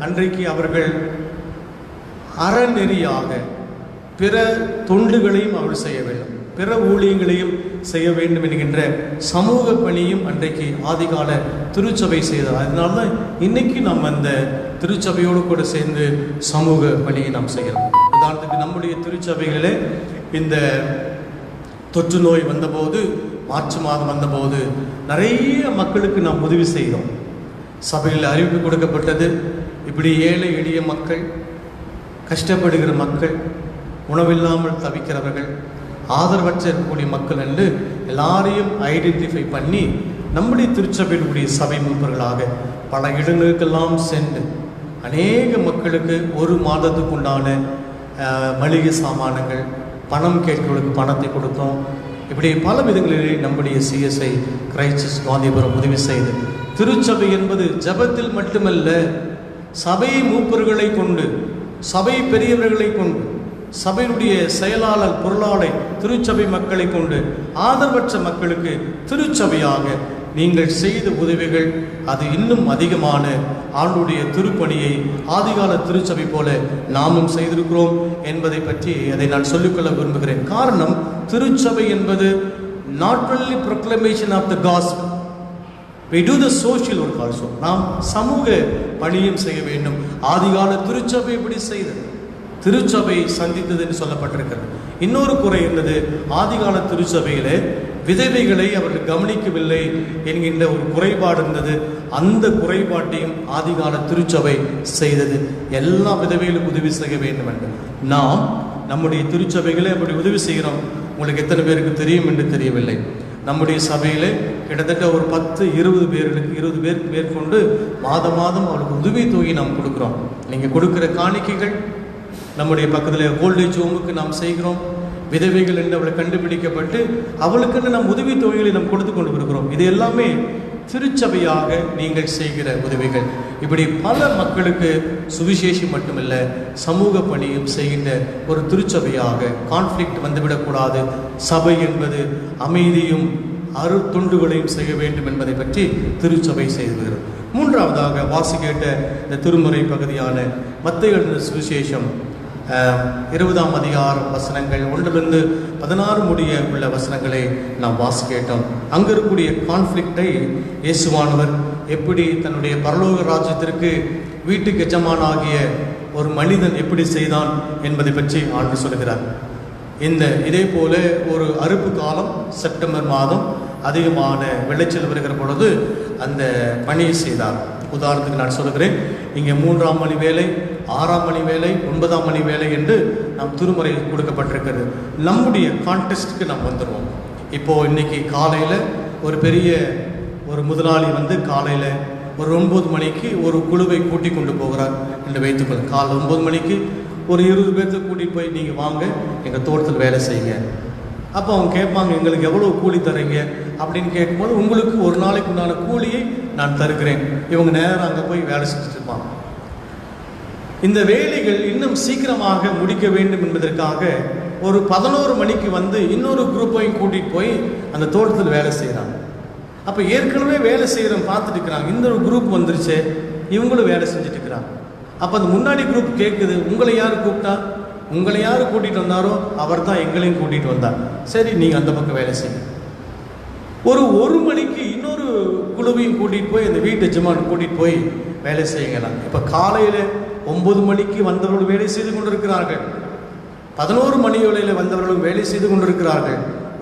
S1: அன்றைக்கு அவர்கள் அறநெறியாக பிற தொண்டுகளையும் அவள் செய்ய வேண்டும், பிற ஊழியங்களையும் செய்ய வேண்டும் என்கின்ற சமூக பணியும் அன்றைக்கு ஆதிகால திருச்சபை செய்தார். அதனால தான் இன்னைக்கு நம்ம அந்த திருச்சபையோடு கூட சேர்ந்து சமூக பணியை நாம் செய்கிறோம். உதாரணத்துக்கு நம்முடைய திருச்சபைகளிலே இந்த தொற்று நோய் வந்தபோது, மார்ச் மாதம் வந்தபோது நிறைய மக்களுக்கு நாம் உதவி செய்தோம். சபையில் அறிவிப்பு கொடுக்கப்பட்டது, இப்படி ஏழை எளிய மக்கள், கஷ்டப்படுகிற மக்கள், உணவில்லாமல் தவிக்கிறவர்கள், ஆதரவற்ற இருக்கக்கூடிய மக்கள் என்று எல்லாரையும் ஐடென்டிஃபை பண்ணி நம்முடைய திருச்சபையினுடைய சபை மூப்பர்களாக பல இடங்களுக்கெல்லாம் சென்று அநேக மக்களுக்கு ஒரு மாதத்துக்கு உண்டான மளிகை சாமானங்கள், பணம் கேட்கிறவர்களுக்கு பணத்தை கொடுத்தோம். இப்படி பல விதங்களிலே நம்முடைய சிஎஸ்ஐ கிரைஸ்ட் காந்திபுரம் உதவி செய்து, திருச்சபை என்பது ஜபத்தில் மட்டுமல்ல, சபை மூப்பர்களை கொண்டு, சபை பெரியவர்களை கொண்டு, சபையினுடைய செயலாளர் பொருளாளர் திருச்சபை மக்களை கொண்டு ஆதரவற்ற மக்களுக்கு திருச்சபையாக நீங்கள் செய்த உதவிகள் அது இன்னும் அதிகமான ஆண்டுடைய திருப்பணியை ஆதிகால திருச்சபை போல நாமும் செய்திருக்கிறோம் என்பதை பற்றி அதை நான் சொல்லிக்கொள்ள விரும்புகிறேன். காரணம், திருச்சபை என்பது not only proclamation of the gospel, we do the social work also. நாம் சமூக பணியும் செய்ய வேண்டும். ஆதிகால திருச்சபை இப்படி செய்தது, திருச்சபை சந்தித்தது என்று சொல்லப்பட்டிருக்கிறது. இன்னொரு குறை இருந்தது, ஆதிகால திருச்சபையிலே விதவைகளை அவர்கள் கவனிக்கவில்லை என்கின்ற ஒரு குறைபாடு இருந்தது. அந்த குறைபாட்டையும் ஆதிகால திருச்சபை செய்தது. எல்லா விதவைகளுக்கும் உதவி செய்ய வேண்டும் என்று நாம் நம்முடைய திருச்சபைகளை அப்படி உதவி செய்கிறோம். உங்களுக்கு எத்தனை பேருக்கு தெரியும் என்று தெரியவில்லை. நம்முடைய சபையில் கிட்டத்தட்ட ஒரு 10-20 பேருக்கு 20 பேருக்கு மேற்கொண்டு மாதம் அவளுக்கு உதவி தொகை நாம் கொடுக்குறோம். நீங்கள் கொடுக்குற காணிக்கைகள் நம்முடைய பக்கத்தில் ஓல்டேஜ் ஹோமுக்கு நாம் செய்கிறோம். விதவைகள் என்று அவளை கண்டுபிடிக்கப்பட்டு அவளுக்குன்னு நம் உதவி தொகைகளை நாம் கொடுத்து கொண்டு இருக்கிறோம். இது எல்லாமே திருச்சபையாக நீங்கள் செய்கிற உதவிகள். இப்படி பல மக்களுக்கு சுவிசேஷம் மட்டுமில்லை, சமூக பணியும் செய்கின்ற ஒரு திருச்சபையாக கான்ஃப்ளிக்ட் வந்துவிடக்கூடாது. சபை என்பது அமைதியும் அருத்தொண்டுகளையும் செய்ய வேண்டும் என்பதை பற்றி திருச்சபை செய்து வருகிறது. மூன்றாவதாக வாசிக்கேட்ட இந்த திருமுறை பகுதியான மத்தேயு எழுதின சுவிசேஷம் 20ஆம் அதிகாரம் வசனங்கள் 1-16 முடிய உள்ள வசனங்களை நாம் வாசிக்கேட்டோம். அங்கே இருக்கக்கூடிய கான்ஃப்ளிக்டை இயேசுவானவர் எப்படி தன்னுடைய பரலோக ராஜ்யத்திற்கு வீட்டுக்கு எஜமானாகிய ஒரு மனிதன் எப்படி செய்தான் என்பதை பற்றி ஆண்டு சொல்கிறார். இதே போல ஒரு அறுப்பு காலம் செப்டம்பர் மாதம் அதிகமான விளைச்சல் வருகிற பொழுது அந்த பணியை செய்தார். உதாரணத்துக்கு நான் சொல்லுகிறேன், இங்கே 3ஆம் மணி வேலை, 6ஆம் மணி வேலை, 9ஆம் மணி வேலை என்று நம் திருமுறை கொடுக்கப்பட்டிருக்கிறது. நம்முடைய கான்டெஸ்ட்டுக்கு நாம் வந்துடுவோம். இப்போது இன்றைக்கி காலையில் ஒரு பெரிய ஒரு முதலாளி வந்து காலையில் ஒரு 9 மணிக்கு ஒரு குழுவை கூட்டி கொண்டு போகிறார் என்று வைத்துக்கொள்ள. காலைல 9 மணிக்கு ஒரு 20 பேர்த்த கூட்டிகிட்டு போய் நீங்கள் வாங்க எங்கள் தோட்டத்தில் வேலை செய்யுங்க. அப்போ அவங்க கேட்பாங்க, எங்களுக்கு எவ்வளோ கூலி தரீங்க அப்படின்னு கேட்கும்போது, உங்களுக்கு ஒரு நாளைக்கு உண்டான கூலியை நான் தருகிறேன். இவங்க நேரம் அங்கே போய் வேலை செஞ்சுட்டு இருப்பாங்க. இந்த வேலைகள் இன்னும் சீக்கிரமாக முடிக்க வேண்டும் என்பதற்காக ஒரு 11 மணிக்கு வந்து இன்னொரு குரூப்பையும் கூட்டிகிட்டு போய் அந்த தோட்டத்தில் வேலை செய்கிறாங்க. அப்போ ஏற்கனவே வேலை செய்கிறவங்க பார்த்துட்டு இருக்கிறாங்க, இந்த ஒரு குரூப் வந்துருச்சு, இவங்களும் வேலை செஞ்சுட்டு இருக்கிறாங்க. அப்போ அந்த முன்னாடி குரூப் கேட்குது, உங்களை யார் கூப்பிட்டா? உங்களை யார் கூட்டிகிட்டு வந்தாரோ அவர் தான் எங்களையும் கூட்டிகிட்டு வந்தார். சரி, நீங்கள் அந்த பக்கம் வேலை செய்யுங்க. ஒரு மணிக்கு இன்னொரு குழுவையும் கூட்டிகிட்டு போய் அந்த வீட்டு எஜமான் கூட்டிகிட்டு போய் வேலை செய்யுங்கலாம். இப்போ காலையில் 9 மணிக்கு வந்தவர்கள் வேலை செய்து கொண்டிருக்கிறார்கள், 11 மணி வேளையில் வந்தவர்களும் வேலை செய்து கொண்டிருக்கிறார்கள்,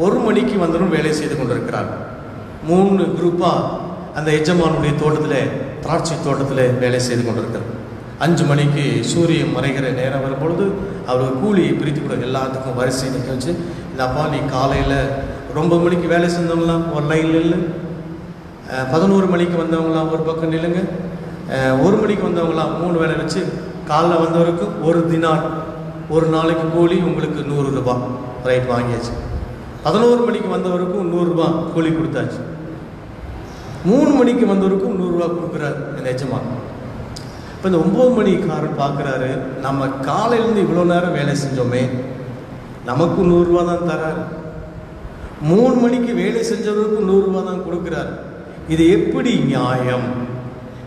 S1: 1 மணிக்கு வந்தவர்களும் வேலை செய்து கொண்டிருக்கிறார்கள். 3 குரூப்பாக அந்த எஜமானுடைய தோட்டத்தில், திராட்சை தோட்டத்தில் வேலை செய்து கொண்டிருக்கிறார். 5 மணிக்கு சூரியன் மறைகிற நேரம் வரும்பொழுது அவர்கள் கூலியை பிரித்து கூட எல்லாத்துக்கும் வரிசை நிற்க வச்சு, இந்தப்பா நீ காலையில் 9 மணிக்கு வேலை செஞ்சவங்களாம் ஒரு லைனில் இல்லை, 11 மணிக்கு வந்தவங்களாம் ஒரு பக்கம் நில்லுங்க, 1 மணிக்கு வந்தவங்களாம் 3 வேலை வச்சு காலைல வந்தவருக்கு 1 தினார், ஒரு நாளைக்கு கூலி உங்களுக்கு 100 ரூபாய். ரைட், வாங்கியாச்சு. 11 மணிக்கு வந்தவருக்கும் 100 ரூபாய் கூலி கொடுத்தாச்சு. 3 மணிக்கு வந்தவருக்கும் 100 ரூபாய் கொடுக்குறாரு இந்த எஜமான். இப்போ இந்த 9 மணிக்காரன் பார்க்குறாரு, நம்ம காலையிலேருந்து இவ்வளோ நேரம் வேலை செஞ்சோமே, நமக்கும் 100 ரூபா தான் தராரு. 3 மணிக்கு வேலை செஞ்சவருக்கும் 100 ரூபா தான் கொடுக்குறாரு. இது எப்படி நியாயம்?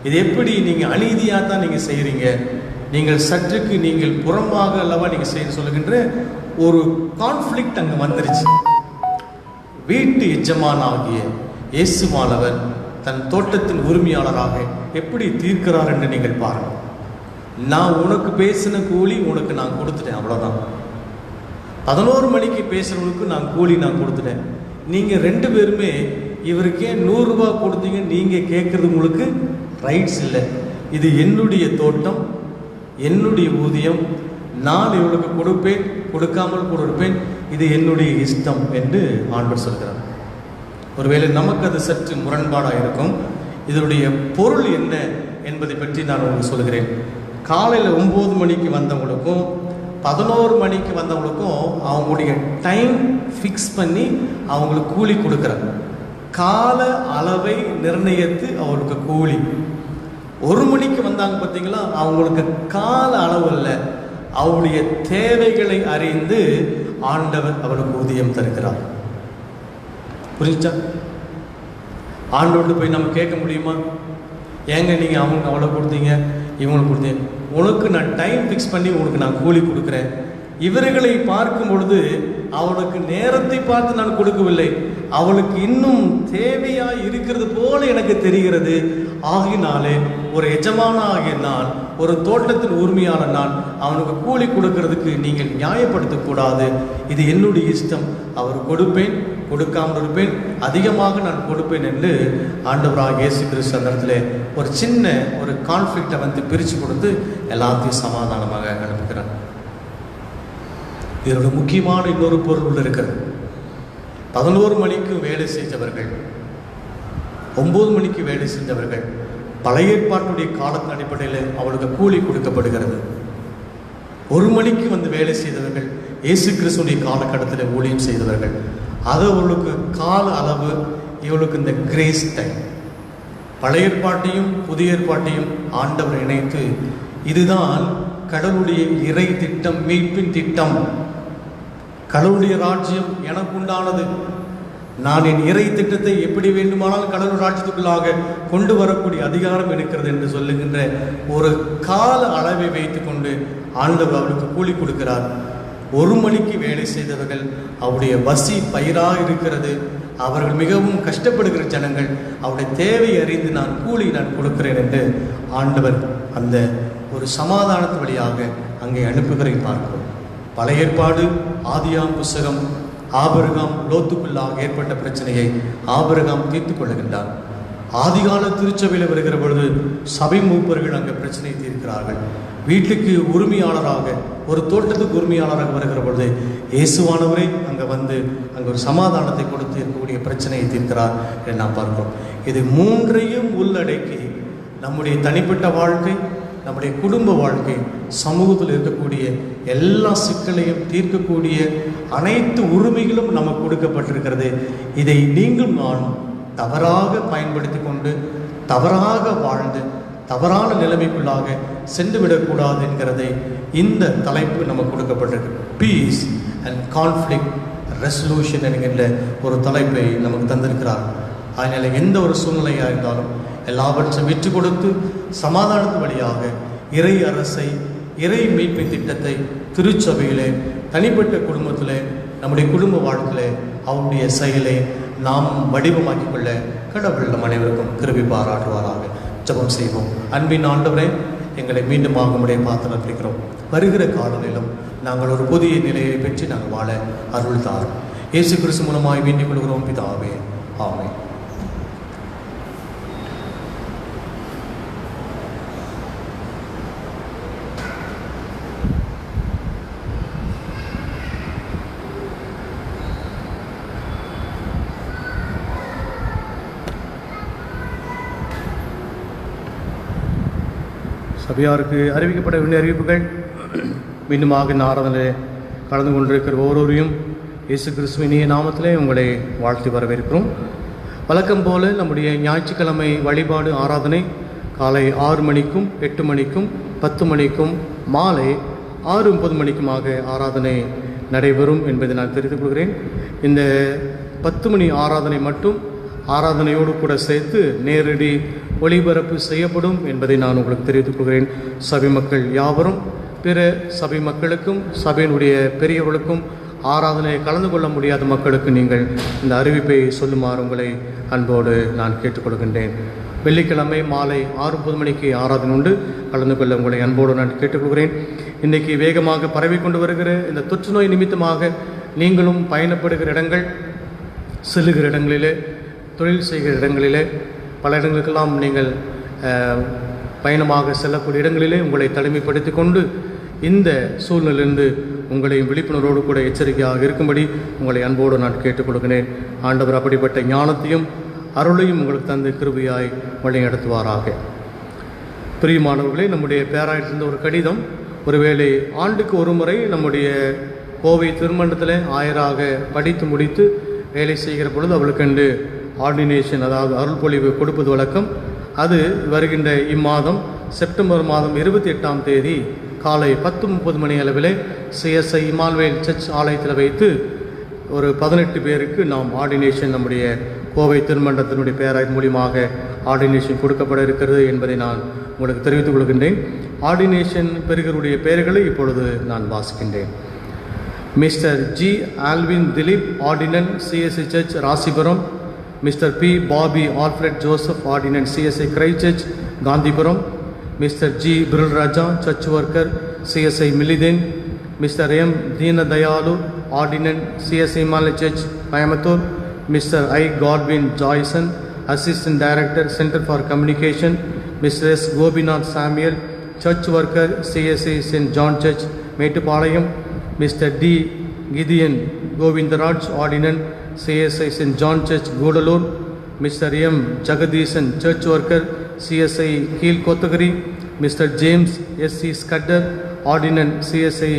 S1: இது எப்படி நீங்கள் அநீதியாக தான் நீங்கள் செய்கிறீங்க? நீங்கள் சற்றுக்கு நீங்கள் புறம்பாக அல்லவா நீங்கள் செய்ய சொல்லுகின்ற ஒரு கான்ஃப்ளிக்ட் அங்கே வந்துருச்சு. வீட்டு எஜமானாகிய இயேசுவானவர் தன் தோட்டத்தின் உரிமையாளராக எப்படி தீர்க்கிறார் என்று நீங்கள் பாருங்கள். நான் உனக்கு பேசின கூலி உனக்கு நான் கொடுத்துட்டேன், அவ்வளோதான். 11 மணிக்கு பேசுகிறவங்களுக்கு நான் கூலி நான் கொடுத்துட்டேன். நீங்கள் 2 பேருமே இவருக்கே 100 ரூபா கொடுத்தீங்க, நீங்கள் கேட்குறது உங்களுக்கு ரைட்ஸ் இல்லை. இது என்னுடைய தோட்டம், என்னுடைய ஊதியம், நான் இவளுக்கு கொடுப்பேன், கொடுக்காமல் கொடுப்பேன், இது என்னுடைய இஷ்டம் என்று ஆண்டவர் சொல்கிறார். ஒருவேளை நமக்கு அது சற்று முரண்பாடாக இருக்கும். இதனுடைய பொருள் என்ன என்பதை பற்றி நான் உங்களுக்கு சொல்கிறேன். காலையில் 9 மணிக்கு வந்தவங்களுக்கும் 11 மணிக்கு வந்தவங்களுக்கும் அவங்களுடைய டைம் ஃபிக்ஸ் பண்ணி அவங்களுக்கு கூலி கொடுக்குறாங்க. கால அளவை நிர்ணயித்து அவங்களுக்கு கூலி. 1 மணிக்கு வந்தாங்க பார்த்தீங்களா, அவங்களுக்கு கால அளவு இல்லை, அவருடைய தேவைகளை அறிந்து ஆண்டவர் அவளுக்கு ஊதியம் தருகிறார். புரிஞ்சா? ஆண்டோடு போய் நம்ம கேட்க முடியுமா? ஏங்க நீங்கள் அவங்களுக்கு அவ்வளோ கொடுத்தீங்க, இவங்களுக்கு கொடுத்தீங்க? உனக்கு நான் டைம் ஃபிக்ஸ் பண்ணி உனக்கு நான் கூலி கொடுக்குறேன். இவர்களை பார்க்கும் பொழுது அவளுக்கு நேரத்தை பார்த்து நான் கொடுக்கவில்லை, அவளுக்கு இன்னும் தேவையாக இருக்கிறது போல எனக்கு தெரிகிறது. ஆகினாலே ஒரு எஜமான ஆகிய நான், ஒரு தோட்டத்தின் உரிமையான நான் அவனுக்கு கூலி கொடுக்கறதுக்கு நீங்கள் நியாயப்படுத்தக்கூடாது. இது என்னுடைய இஷ்டம். அவர் கொடுப்பேன், கொடுக்காமல் இருப்பேன், அதிகமாக நான் கொடுப்பேன் என்று ஆண்டவராக இயேசு கிறிஸ்து அந்த இடத்துல ஒரு சின்ன ஒரு கான்ஃப்ளிக்டை வந்து பிரித்து கொடுத்து எல்லாத்தையும் சமாதானமாக அனுப்புகிறார். இதோட முக்கியமான இன்னொரு பொருள் இருக்கிறது. 11 மணிக்கு வேலை செஞ்சவர்கள், 9 மணிக்கு வேலை செஞ்சவர்கள், பழைய ஏற்பாட்டுடைய காலத்தின் அடிப்படையில் அவளுக்கு கூலி கொடுக்கப்படுகிறது. 1 மணிக்கு வந்து வேலை செய்தவர்கள், இயேசு கிறிஸ்துடைய காலகட்டத்தில் ஊழியம் செய்தவர்கள், அது அவளுக்கு கால அளவு, இவளுக்கு இந்த கிரேஸ் டைம். பழைய ஏற்பாட்டையும் புதிய ஏற்பாட்டையும் ஆண்டவர் இணைத்து, இதுதான் கடவுளுடைய இறை திட்டம், மீட்பின் திட்டம். கடவுளுடைய ராஜ்யம் எனக்கு உண்டானது, நான் என் இறை திட்டத்தை எப்படி வேண்டுமானால் கடவுள் ராஜ்யத்துக்குள்ளாக கொண்டு வரக்கூடிய அதிகாரம் இருக்கிறது என்று சொல்லுகின்ற ஒரு கால அளவை வைத்து கொண்டு ஆண்டவர் அவளுக்கு கூலி கொடுக்கிறார். 1 மணிக்கு வேலை செய்தவர்கள், அவருடைய வசி பயிராக இருக்கிறது, அவர்கள் மிகவும் கஷ்டப்படுகிற ஜனங்கள், அவருடைய தேவை அறிந்து நான் கூலி நான் கொடுக்கிறேன் என்று ஆண்டவர் அந்த ஒரு சமாதானத்து வழியாக அங்கே அனுப்புகிறதை பார்க்கிறோம். பழைய ஏற்பாடு ஆதியாம் புஸ்தகம், ஆபிரகாம் லோத்துக்குள்ளாக ஏற்பட்ட பிரச்சனையை ஆபிரகாம் தீர்த்து கொள்ளுகின்றார். ஆதிகால திருச்சபையில் வருகிற பொழுது சபை மூப்பர்கள் அங்கே பிரச்சனையை தீர்க்கிறார்கள். வீட்டுக்கு உரிமையாளராக, ஒரு தோட்டத்துக்கு உரிமையாளராக வருகிற பொழுது இயேசுவானவரை அங்கே வந்து அங்கே ஒரு சமாதானத்தை கொடுத்து இருக்கக்கூடிய பிரச்சனையை தீர்க்கிறார் என்று நாம் பார்க்கிறோம். இது 3ஐயும் உள்ளடக்கி நம்முடைய தனிப்பட்ட வாழ்க்கை, நம்முடைய குடும்ப வாழ்க்கை, சமூகத்தில் இருக்கக்கூடிய எல்லா சிக்கலையும் தீர்க்கக்கூடிய அனைத்து உரிமைகளும் நமக்கு கொடுக்கப்பட்டிருக்கிறது. இதை நீங்களும் நானும் தவறாக பயன்படுத்தி கொண்டு தவறாக வாழ்ந்து தவறான நிலைமைக்குள்ளாக சென்று விடக்கூடாது என்கிறதை இந்த தலைப்பு நமக்கு கொடுக்கப்பட்டிருக்கு. பீஸ் அண்ட் கான்ஃப்ளிக்ட் ரெசல்யூஷன் என்கின்ற ஒரு தலைப்பை நமக்கு தந்திருக்கிறார். அதனால் எந்த ஒரு சூழ்நிலையாக இருந்தாலும் எல்லாவற்றையும் விற்று கொடுத்து சமாதானத்து வழியாக இறை அரசை, இறை மீட்பு திட்டத்தை திருச்சபையிலே, தனிப்பட்ட குடும்பத்தில், நம்முடைய குடும்ப வாழ்க்கையிலே, அவருடைய செயலை நாம் வடிவமாக்கிக் கொள்ள கடவுள் நம் அனைவருக்கும் கிருபை பாராட்டுவாராக. ஜெபம் செய்வோம். அன்பின் ஆண்டவரே, எங்களை மீண்டும் உம்முடைய பாத்திரம் அர்ப்பணிக்கிறோம். வருகிற காலங்களிலும் நாங்கள் ஒரு புதிய நிலையை பெற்று நாங்கள் வாழ அருள் தாரும். இயேசு கிறிஸ்து மூலமாய் வேண்டிக் கொள்கிறோம் பிதாவே. ஆமென். சபையாருக்கு அறிவிக்கப்பட வேண்டிய அறிவிப்புகள். மீண்டுமாக இந்த ஆராதனையிலே கலந்து கொண்டிருக்கிற ஒவ்வொருவரையும் இயேசு கிறிஸ்துவின் நாமத்திலே உங்களை வாழ்த்து வரவேற்கிறோம். வழக்கம் போல நம்முடைய ஞாயிற்றுக்கிழமை வழிபாடு ஆராதனை காலை 6 மணிக்கும் 8 மணிக்கும் 10 மணிக்கும் மாலை 6:30 மணிக்குமாக ஆராதனை நடைபெறும் என்பதை நான் தெரிவித்துக் கொள்கிறேன். இந்த 10 மணி ஆராதனை மட்டும் ஆராதனையோடு கூட சேர்த்து நேரடி ஒளிபரப்பு செய்யப்படும் என்பதை நான் உங்களுக்கு தெரிவித்துக் கொள்கிறேன். சபை மக்கள் யாவரும் பிற சபை மக்களுக்கும் சபையினுடைய பெரியவர்களுக்கும் ஆராதனையை கலந்து கொள்ள முடியாத மக்களுக்கு நீங்கள் இந்த அறிவிப்பை சொல்லுமாறு உங்களை அன்போடு நான் கேட்டுக்கொள்கின்றேன். வெள்ளிக்கிழமை மாலை 6:30 மணிக்கு ஆராதனை உண்டு. கலந்து கொள்ள உங்களை அன்போடு நான் கேட்டுக்கொள்கிறேன். இன்றைக்கி வேகமாக பரவிக்கொண்டு வருகிற இந்த தொற்று நோய் நிமித்தமாக நீங்களும் பயணப்படுகிற இடங்கள், செல்லுகிற இடங்களிலே, தொழில் செய்கிற இடங்களிலே, பல இடங்களுக்கெல்லாம் நீங்கள் பயணமாக செல்லக்கூடிய இடங்களிலே உங்களை தனிமைப்படுத்தி கொண்டு இந்த சூழ்நிலையிலிருந்து உங்களையும் விழிப்புணர்வோடு கூட எச்சரிக்கையாக இருக்கும்படி உங்களை அன்போடு நான் கேட்டுக்கொள்கிறேன். ஆண்டவர் அப்படிப்பட்ட ஞானத்தையும் அருளையும் உங்களுக்கு தந்து கிருபையாய் வழி நடத்துவாராக. பிரியமானவர்களே, நம்முடைய பேராயத்திலிருந்து ஒரு கடிதம். ஒருவேளை ஆண்டுக்கு ஒரு முறை நம்முடைய கோவை திருமண்டலத்தில் ஆயராக படித்து முடித்து வேலை செய்கிற பொழுது அவளுக்கென்று ஆர்டினேஷன், அதாவது அருள் பொழிவு கொடுப்பது வழக்கம். அது வருகின்ற இம்மாதம் செப்டம்பர் மாதம் 28ஆம் தேதி காலை 10:30 மணி அளவில் CSI இமானுவேல் சர்ச் ஆலயத்தில் வைத்து ஒரு 18 பேருக்கு நாம் ஆர்டினேஷன் நம்முடைய கோவை திருமண்டலத்தினுடைய பேராயர் மூலியமாக ஆர்டினேஷன் கொடுக்கப்பட இருக்கிறது என்பதை நான் உங்களுக்கு தெரிவித்துக் கொள்கின்றேன். ஆர்டினேஷன் பெறுகிறவருடைய பெயர்களை இப்பொழுது நான் வாசிக்கின்றேன். Mister G. Alvin Dilip, ordinand, CSI church Rasipuram. Mister P. Bobby Alfred Joseph, ordinand, CSI Christ church Gandhipuram. Mister G. Birulraja, church worker, CSI மில்லிதேன். Mister M. Deenadayalu, ordinand, CSI Emmanuel church Coimbatore. Mister I. Godwin Joyson, assistant director, centre for communication. Mister S. Gopinath Samuel, church worker, CSI saint John church Mettupalayam. Mister D. Gideon Govindaraj, ordinand, CSI saint John church Gudalur. Mister M. Jagadeesan, church worker, CSI Kilkotagiri. Mister James SC Scudder, ordinand, CSI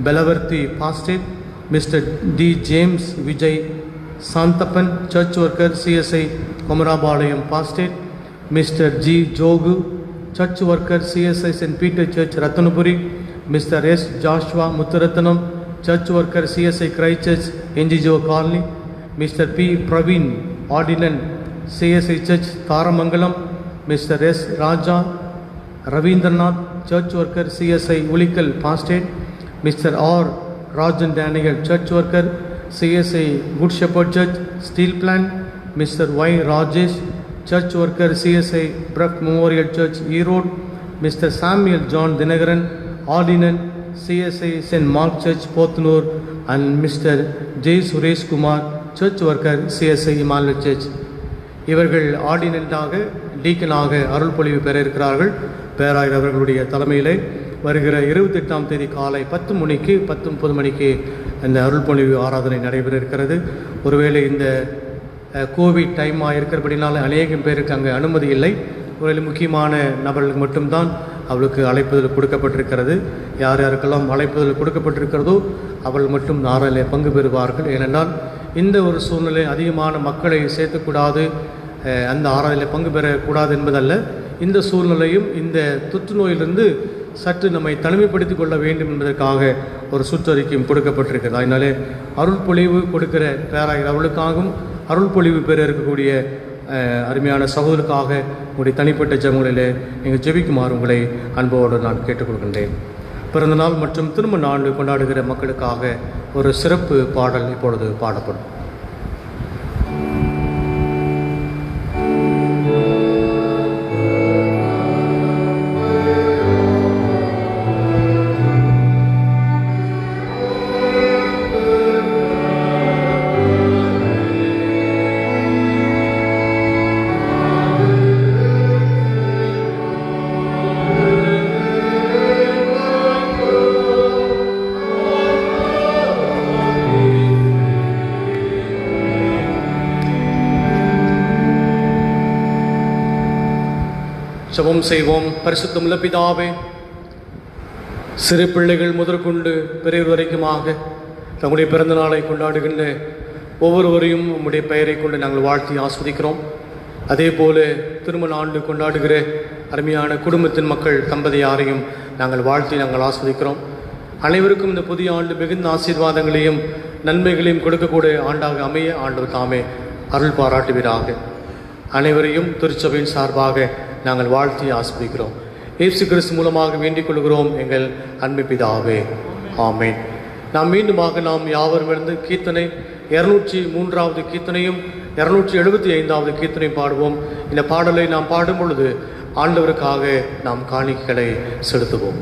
S1: Belavarthi pastorate. Mister D. James Vijay Santhappan, church worker, CSI Kumarapalayam pastorate. Mister G. Jogu, church worker, CSI saint Peter church Rathnapuri. Mister S. Joshua Mutharatnam, church worker, CSI Christ church NGO colony. Mister P. Praveen, ordinand, CSI church Tharamangalam. Mister S. Raja Ravindranath, church worker, CSI Ulikkal pastorate. Mister R. Rajan Daniel, church worker, CSI good shepherd search steel plant. Mister Y. Rajesh, church worker, CSI Brock memorial church Erode. Mister Samuel John Dhinakaran, ordinand, CSI saint Mark church Podanur. And mister J. Sureshkumar, church worker, CSI Emmanuel church. இவர்கள் ஆர்டினண்டாக, டீக்கனாக அருள் பொழிவு பெற இருக்கிறார்கள். பேராயர் அவர்களுடைய தலைமையிலே வருகிற 28ஆம் தேதி காலை 10 மணிக்கு 10:30 மணிக்கு இந்த அருள் பொழிவு ஆராதனை நடைபெற இருக்கிறது. ஒருவேளை இந்த கோவிட் டைமாக இருக்கிறபடினால அநேகம் பேருக்கு அங்கே அனுமதி இல்லை. ஒரு முக்கியமான நபர்களுக்கு மட்டும்தான் அவளுக்கு அழைப்புதல் கொடுக்கப்பட்டிருக்கிறது. யார் யாருக்கெல்லாம் அழைப்புதல் கொடுக்கப்பட்டிருக்கிறதோ அவள் மட்டும் ஆராதனை பங்கு பெறுவார்கள். ஏனென்றால் இந்த ஒரு சூழ்நிலை அதிகமான மக்களை சேர்த்துக்கூடாது, அந்த ஆராதனையில் பங்கு பெறக்கூடாது என்பதல்ல, இந்த சூழ்நிலையும் இந்த தொற்று நோயிலிருந்து சற்று நம்மை தனிமைப்படுத்திக் கொள்ள வேண்டும் என்பதற்காக ஒரு சுற்றறிக்கையும் கொடுக்கப்பட்டிருக்கிறது. அதனாலே அருள் பொழிவு கொடுக்கிற பேராயர் அவளுக்காகவும் அருள் பொழிவு பெற இருக்கக்கூடிய அருமையான சகோதரருக்காக உங்களுடைய தனிப்பட்ட ஜெபங்களிலே நீங்கள் ஜெபிக்குமாறு உங்களை அன்போடு நான் கேட்டுக்கொள்கின்றேன். பிறந்தநாள் மற்றும் திருமண நாள் கொண்டாடுகிற மக்களுக்காக ஒரு சிறப்பு பாடல் இப்பொழுது பாடப்படும். ஜெபம் செய்வோம். பரிசுத்தமுள்ள பிதாவே, சிறு பிள்ளைகள் முதற்கொண்டு பெரியவர் வரைக்குமாக தங்களுடைய பிறந்த நாளை கொண்டாடுகின்ற ஒவ்வொருவரையும் உம்முடைய பெயரை கொண்டு நாங்கள் வாழ்த்தி ஆஸ்வதிக்கிறோம். அதே போல திருமண ஆண்டு கொண்டாடுகிற அருமையான குடும்பத்தின் மக்கள் தம்பதியாரையும் நாங்கள் வாழ்த்தி நாங்கள் ஆஸ்வதிக்கிறோம். அனைவருக்கும் இந்த புதிய ஆண்டு மிகுந்த ஆசீர்வாதங்களையும் நன்மைகளையும் கொடுக்கக்கூடிய ஆண்டாக அமைய ஆண்டவர் தாமே அருள் பாராட்டுவீராக. அனைவரையும் திருச்சபையின் சார்பாக நாங்கள் வாழ்த்தி ஆஸ்வதிக்கிறோம். இயேசு கிறிஸ்து மூலமாக வேண்டிக் கொள்கிறோம் எங்கள் அன்பு பிதாவே, ஆமென். நாம் யாவரும் இருந்து கீர்த்தனை 203வது கீர்த்தனையும் 275வது கீர்த்தனையும் பாடுவோம். இந்த பாடலை நாம் பாடும் பொழுது ஆண்டவருக்காக நாம் காணிக்கைகளை செலுத்துவோம்.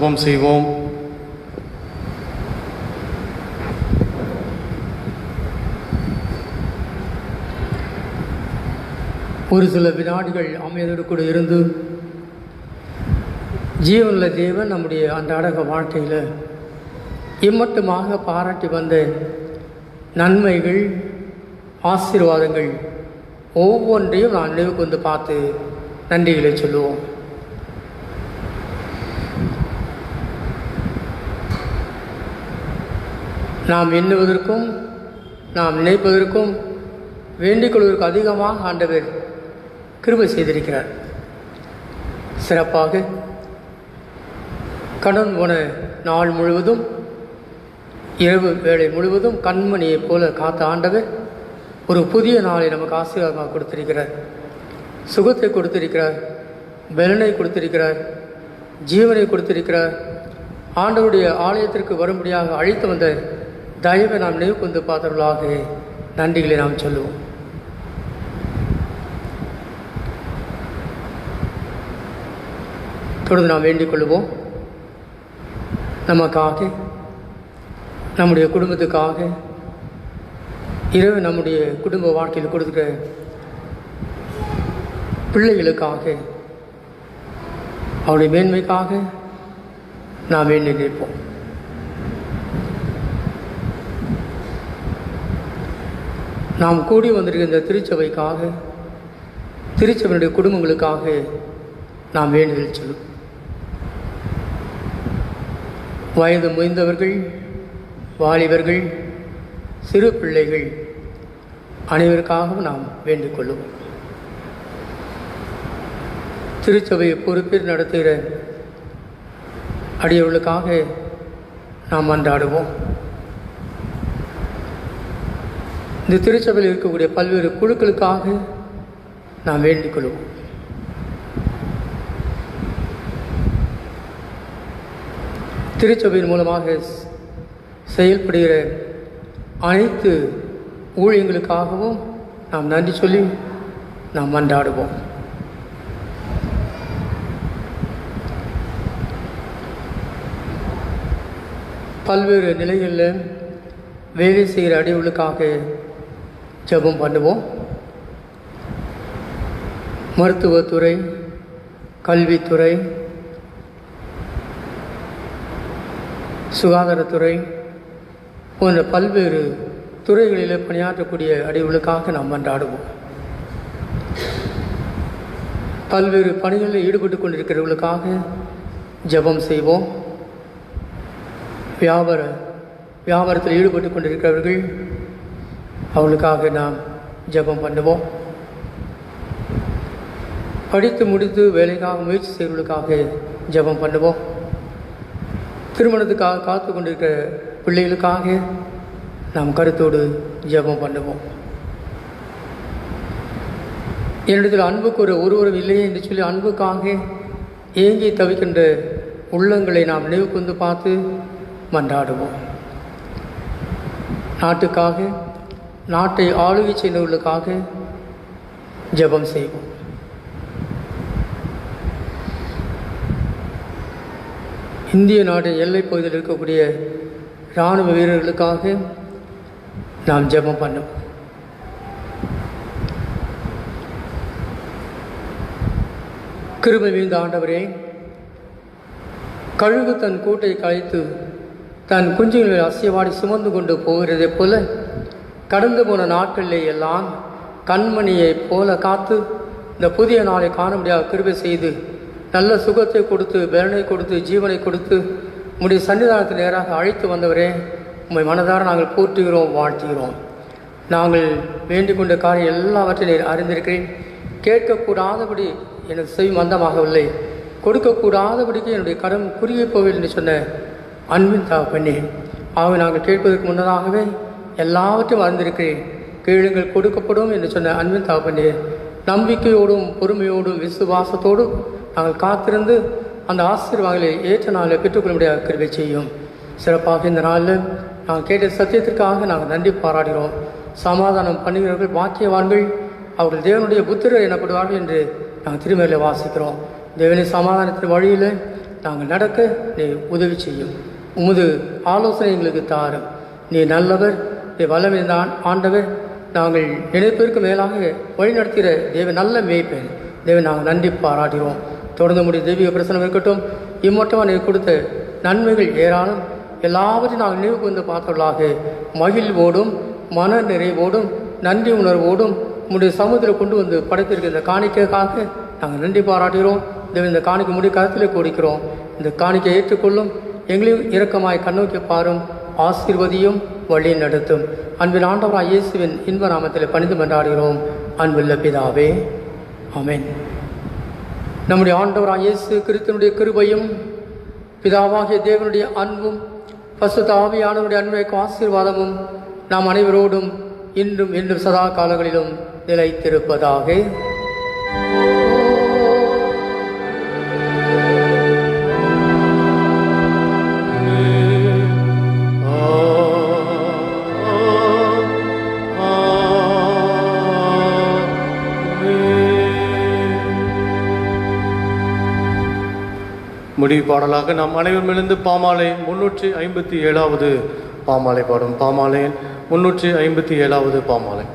S1: ஜெபம் செய்வோம்.
S4: ஒரு சில வினாடிகள் அமைதியோடு கூட இருந்து ஜீவனுள்ள தேவன் நம்முடைய அன்றாட வாழ்க்கையில் இம்மட்டுமாக பாராட்டி வந்த நன்மைகள், ஆசீர்வாதங்கள் ஒவ்வொன்றையும் நான் நினைவுக்கு வந்து பார்த்து நன்றிகளை சொல்லுவோம். நாம் எண்ணுவதற்கும் நாம் நினைப்பதற்கும் வேண்டிக் கொள்வதற்கு அதிகமாக ஆண்டவர் கிருபை செய்திருக்கிறார். சிறப்பாக கடந்து போன நாள் முழுவதும் இரவு வேளை முழுவதும் கண்மணியைப் போல காத்த ஆண்டவர் ஒரு புதிய நாளை நமக்கு ஆசீர்வாதமாக கொடுத்திருக்கிறார். சுகத்தை கொடுத்திருக்கிறார், பலனை கொடுத்திருக்கிறார், ஜீவனை கொடுத்திருக்கிறார். ஆண்டவருடைய ஆலயத்திற்கு வரும்படியாக அழைத்து வந்த தயவை நாம் நினைவு கொண்டு பார்த்தவர்களாக நன்றிகளை நாம் சொல்லுவோம். தொடர்ந்து நாம் வேண்டிக் கொள்வோம். நமக்காக, நம்முடைய குடும்பத்துக்காக, இரவு நம்முடைய குடும்ப வாழ்க்கையில் கொடுக்குற பிள்ளைகளுக்காக, அவருடைய மேன்மைக்காக நாம் வேண்டி நிற்போம். நாம் கூடி வந்திருக்கின்ற திருச்சபைக்காக, திருச்சபையினுடைய குடும்பங்களுக்காக நாம் வேண்டுதல் சொல்லும். வயது முதிர்ந்தவர்கள், வாலிபர்கள், சிறு பிள்ளைகள் அனைவருக்காகவும் நாம் வேண்டிக் கொள்ளுவோம். திருச்சபையை பொறுப்பேற்று நடத்துகிற அடியவர்களுக்காக நாம் மன்றாடுவோம். இந்த திருச்சபையில் இருக்கக்கூடிய பல்வேறு குழுக்களுக்காக நாம் வேண்டிக் கொள்வோம். திருச்சபையின் மூலமாக செயல்படுகிற அனைத்து ஊழியங்களுக்காகவும் நாம் நன்றி சொல்லி நாம் மன்றாடுவோம். பல்வேறு நிலைகளில் வேலை செய்கிற அடியவர்களுக்காக ஜெபம் பண்ணுவோம். மருத்துவத்துறை, கல்வித்துறை, சுகாதாரத்துறை போன்ற பல்வேறு துறைகளில் பணியாற்றக்கூடிய அடியவர்களுக்காக நாம் மன்றாடுவோம். பல்வேறு பணிகளில் ஈடுபட்டு கொண்டிருக்கிறவர்களுக்காக ஜெபம் செய்வோம். வியாபாரத்தில் ஈடுபட்டு கொண்டிருக்கிறவர்கள், அவர்களுக்காக நாம் ஜெபம் பண்ணுவோம். படித்து முடித்து வேலைக்காக முயற்சி செய்வர்களுக்காக ஜெபம் பண்ணுவோம். திருமணத்துக்காக காத்து கொண்டிருக்கிற பிள்ளைகளுக்காக நாம் கருத்தோடு ஜெபம் பண்ணுவோம். என்னிடத்தில் அன்புக்கு ஒருவரும் இல்லையே என்று சொல்லி அன்புக்காக ஏங்கி தவிக்கின்ற உள்ளங்களை நாம் நினைவு கொண்டு பார்த்து மன்றாடுவோம். நாட்டுக்காக, நாட்டை ஆளுகை செய்தவர்களுக்காக ஜெபம் செய்வோம். இந்திய நாட்டின் எல்லைப் பகுதியில் இருக்கக்கூடிய இராணுவ வீரர்களுக்காக நாம் ஜெபம் பண்ணுவோம். கிருபை மிகுந்த ஆண்டவரே, கழுகு தன் கூட்டை கலைத்து தன் குஞ்சுகளில் அசியவாடி சுமந்து கொண்டு போகிறதை போல கடந்து போன நாட்களிலே எல்லாம் கண்மணியை போல காத்து இந்த புதிய நாளை காண முடியாத கிருபை செய்து நல்ல சுகத்தை கொடுத்து, பலனை கொடுத்து, ஜீவனை கொடுத்து உம்முடைய சன்னிதானத்தில் நேராக அழைத்து வந்தவரே, உம்மை மனதார நாங்கள் போற்றுகிறோம், வாழ்த்துகிறோம். நாங்கள் வேண்டிக் கொண்ட காரியம் எல்லாவற்றையும் அறிந்திருக்கிறேன். கேட்கக்கூடாதபடி எனக்கு செவி மந்தமாகவில்லை, கொடுக்கக்கூடாதபடிக்கு என்னுடைய கரம் குறுகி போவில் என்று சொன்ன அன்பின் தகப்பனே, ஆகவே நாங்கள் கேட்பதற்கு முன்னதாகவே எல்லாவற்றையும் அறிந்திருக்கிறேன். கேளுங்கள் கொடுக்கப்படும் என்று சொன்ன அன்பின் தகப்பனே, நம்பிக்கையோடும் பொறுமையோடும் விசுவாசத்தோடும் நாங்கள் காத்திருந்து அந்த ஆசீர்வாதங்களை ஏற்ற நாளில் பெற்றுக்கொள்ள முடியாத கிருபை செய்யும். சிறப்பாக இந்த நாளில் நாங்கள் கேட்ட சத்தியத்திற்காக நாங்கள் நன்றி பாராட்டுகிறோம். சமாதானம் பண்ணுகிறவர்கள் பாக்கியவான்கள், அவர்கள் தேவனுடைய புத்திரர் எனப்படுவார்கள் என்று நாங்கள் திருமலையில் வாசிக்கிறோம். தேவனை சமாதானத்தின் வழியில் நாங்கள் நடக்க நீ உதவி செய்யும். உமது ஆலோசனை எங்களுக்கு தாரும். நீ நல்லவர், நீ வல்லமைதான் ஆண்டவர். நாங்கள் நினைப்பிற்கு மேலாக வழிநடத்துகிற தேவ நல்ல மேய்ப்பேன். தேவன் நாங்கள் நன்றி பாராட்டுகிறோம். தொடர்ந்து முடிய தெய்வீக பிரசனம் இருக்கட்டும். இம்மட்டமாக நீ கொடுத்த நன்மைகள் ஏராளம். எல்லாவற்றையும் நாங்கள் நினைவு வந்து பார்த்தவர்களாக மகிழ்வோடும் மன நிறைவோடும் நன்றி உணர்வோடும் உங்களுடைய சமூகத்தில் கொண்டு வந்து படைத்திருக்க இந்த காணிக்கைக்காக நாங்கள் நன்றி பாராட்டுகிறோம். இந்த காணிக்கை முடிய கருத்தில் கொடுக்கிறோம். இந்த காணிக்கை ஏற்றுக்கொள்ளும். எங்களையும் இரக்கமாய் கண்ணோக்கி பாரும். ஆசீர்வதியும் வழி நடத்தும். அன்பின் ஆண்டவராய் இயேசுவின் இன்ப நாமத்தில் பணிந்து மன்றாடுகிறோம். அன்புள்ள பிதாவே, ஆமென். நம்முடைய ஆண்டவராய் இயேசு கிறிஸ்துவினுடைய கிருபையும் பிதாவாகிய தேவனுடைய அன்பும் பரிசுத்த ஆவியானவருடைய அன்பைக்கும் ஆசீர்வாதமும் நாம் அனைவரோடும் இன்றும் என்றும் சதா காலங்களிலும் நிலைத்திருப்பதாக.
S1: முடிவு பாடலாக நாம் அனைவரும் எழுந்து பாமாலை 357வது பாமாலை பாடும். பாமாலையின் 357வது பாமாலை.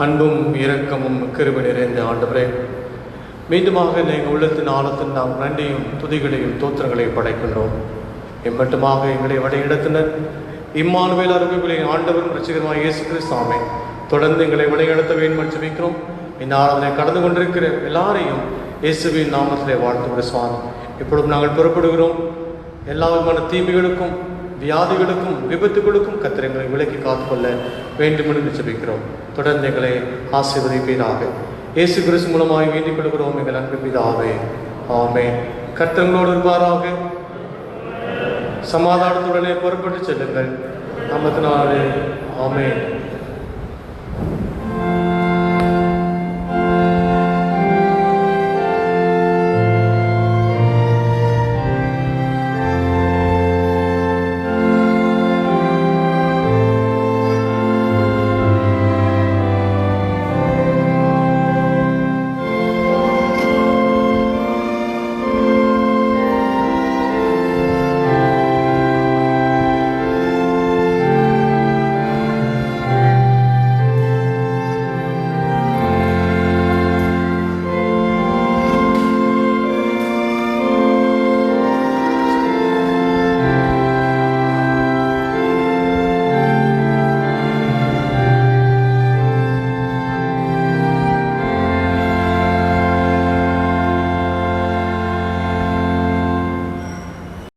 S1: அன்பும் இரக்கமும் கிருபை நிறைந்த ஆண்டவரே, மீண்டுமாக எங்கள் உள்ளத்தின் ஆழத்தின் நாம் நன்றியும் துதிகளையும் தோத்திரங்களையும் படைக்கின்றோம். இம்மட்டுமாக எங்களை வழிநடத்தினர் இம்மானுவேல் அறிவிப்புகளின் ஆண்டவரும் ரட்சிகருமாய் இயேசு கிறிஸ்து தொடர்ந்து எங்களை வழிநடத்த வேண்டும் என்று ஜெபிக்கிறோம். இந்த ஆராதனை கடந்து கொண்டிருக்கிற எல்லாரையும் இயேசுவின் நாமத்திலே வாழ்த்து சுவாமி. இப்பொழுது நாங்கள் புறப்படுகிறோம். எல்லா விதமான தீமைகளுக்கும் வியாதிகளுக்கும் விபத்துகளுக்கும் கர்த்தர் எங்களை விலக்கி காத்துக்கொள்ள வேண்டும் என்று ஜெபிக்கிறோம். தொடர்ந்து எங்களை ஆசீர்வதிப்பீராக. இயேசு கிறிஸ்து மூலமாய் வேண்டிக் கொள்கிறோம் எங்கள் அன்பு பிதாவே. ஆமென். கர்த்தர் உங்களோடு இருப்பாராக. சமாதானத்துடனே புறப்பட்டு செல்லுங்கள். நமது நாளே. ஆமென்.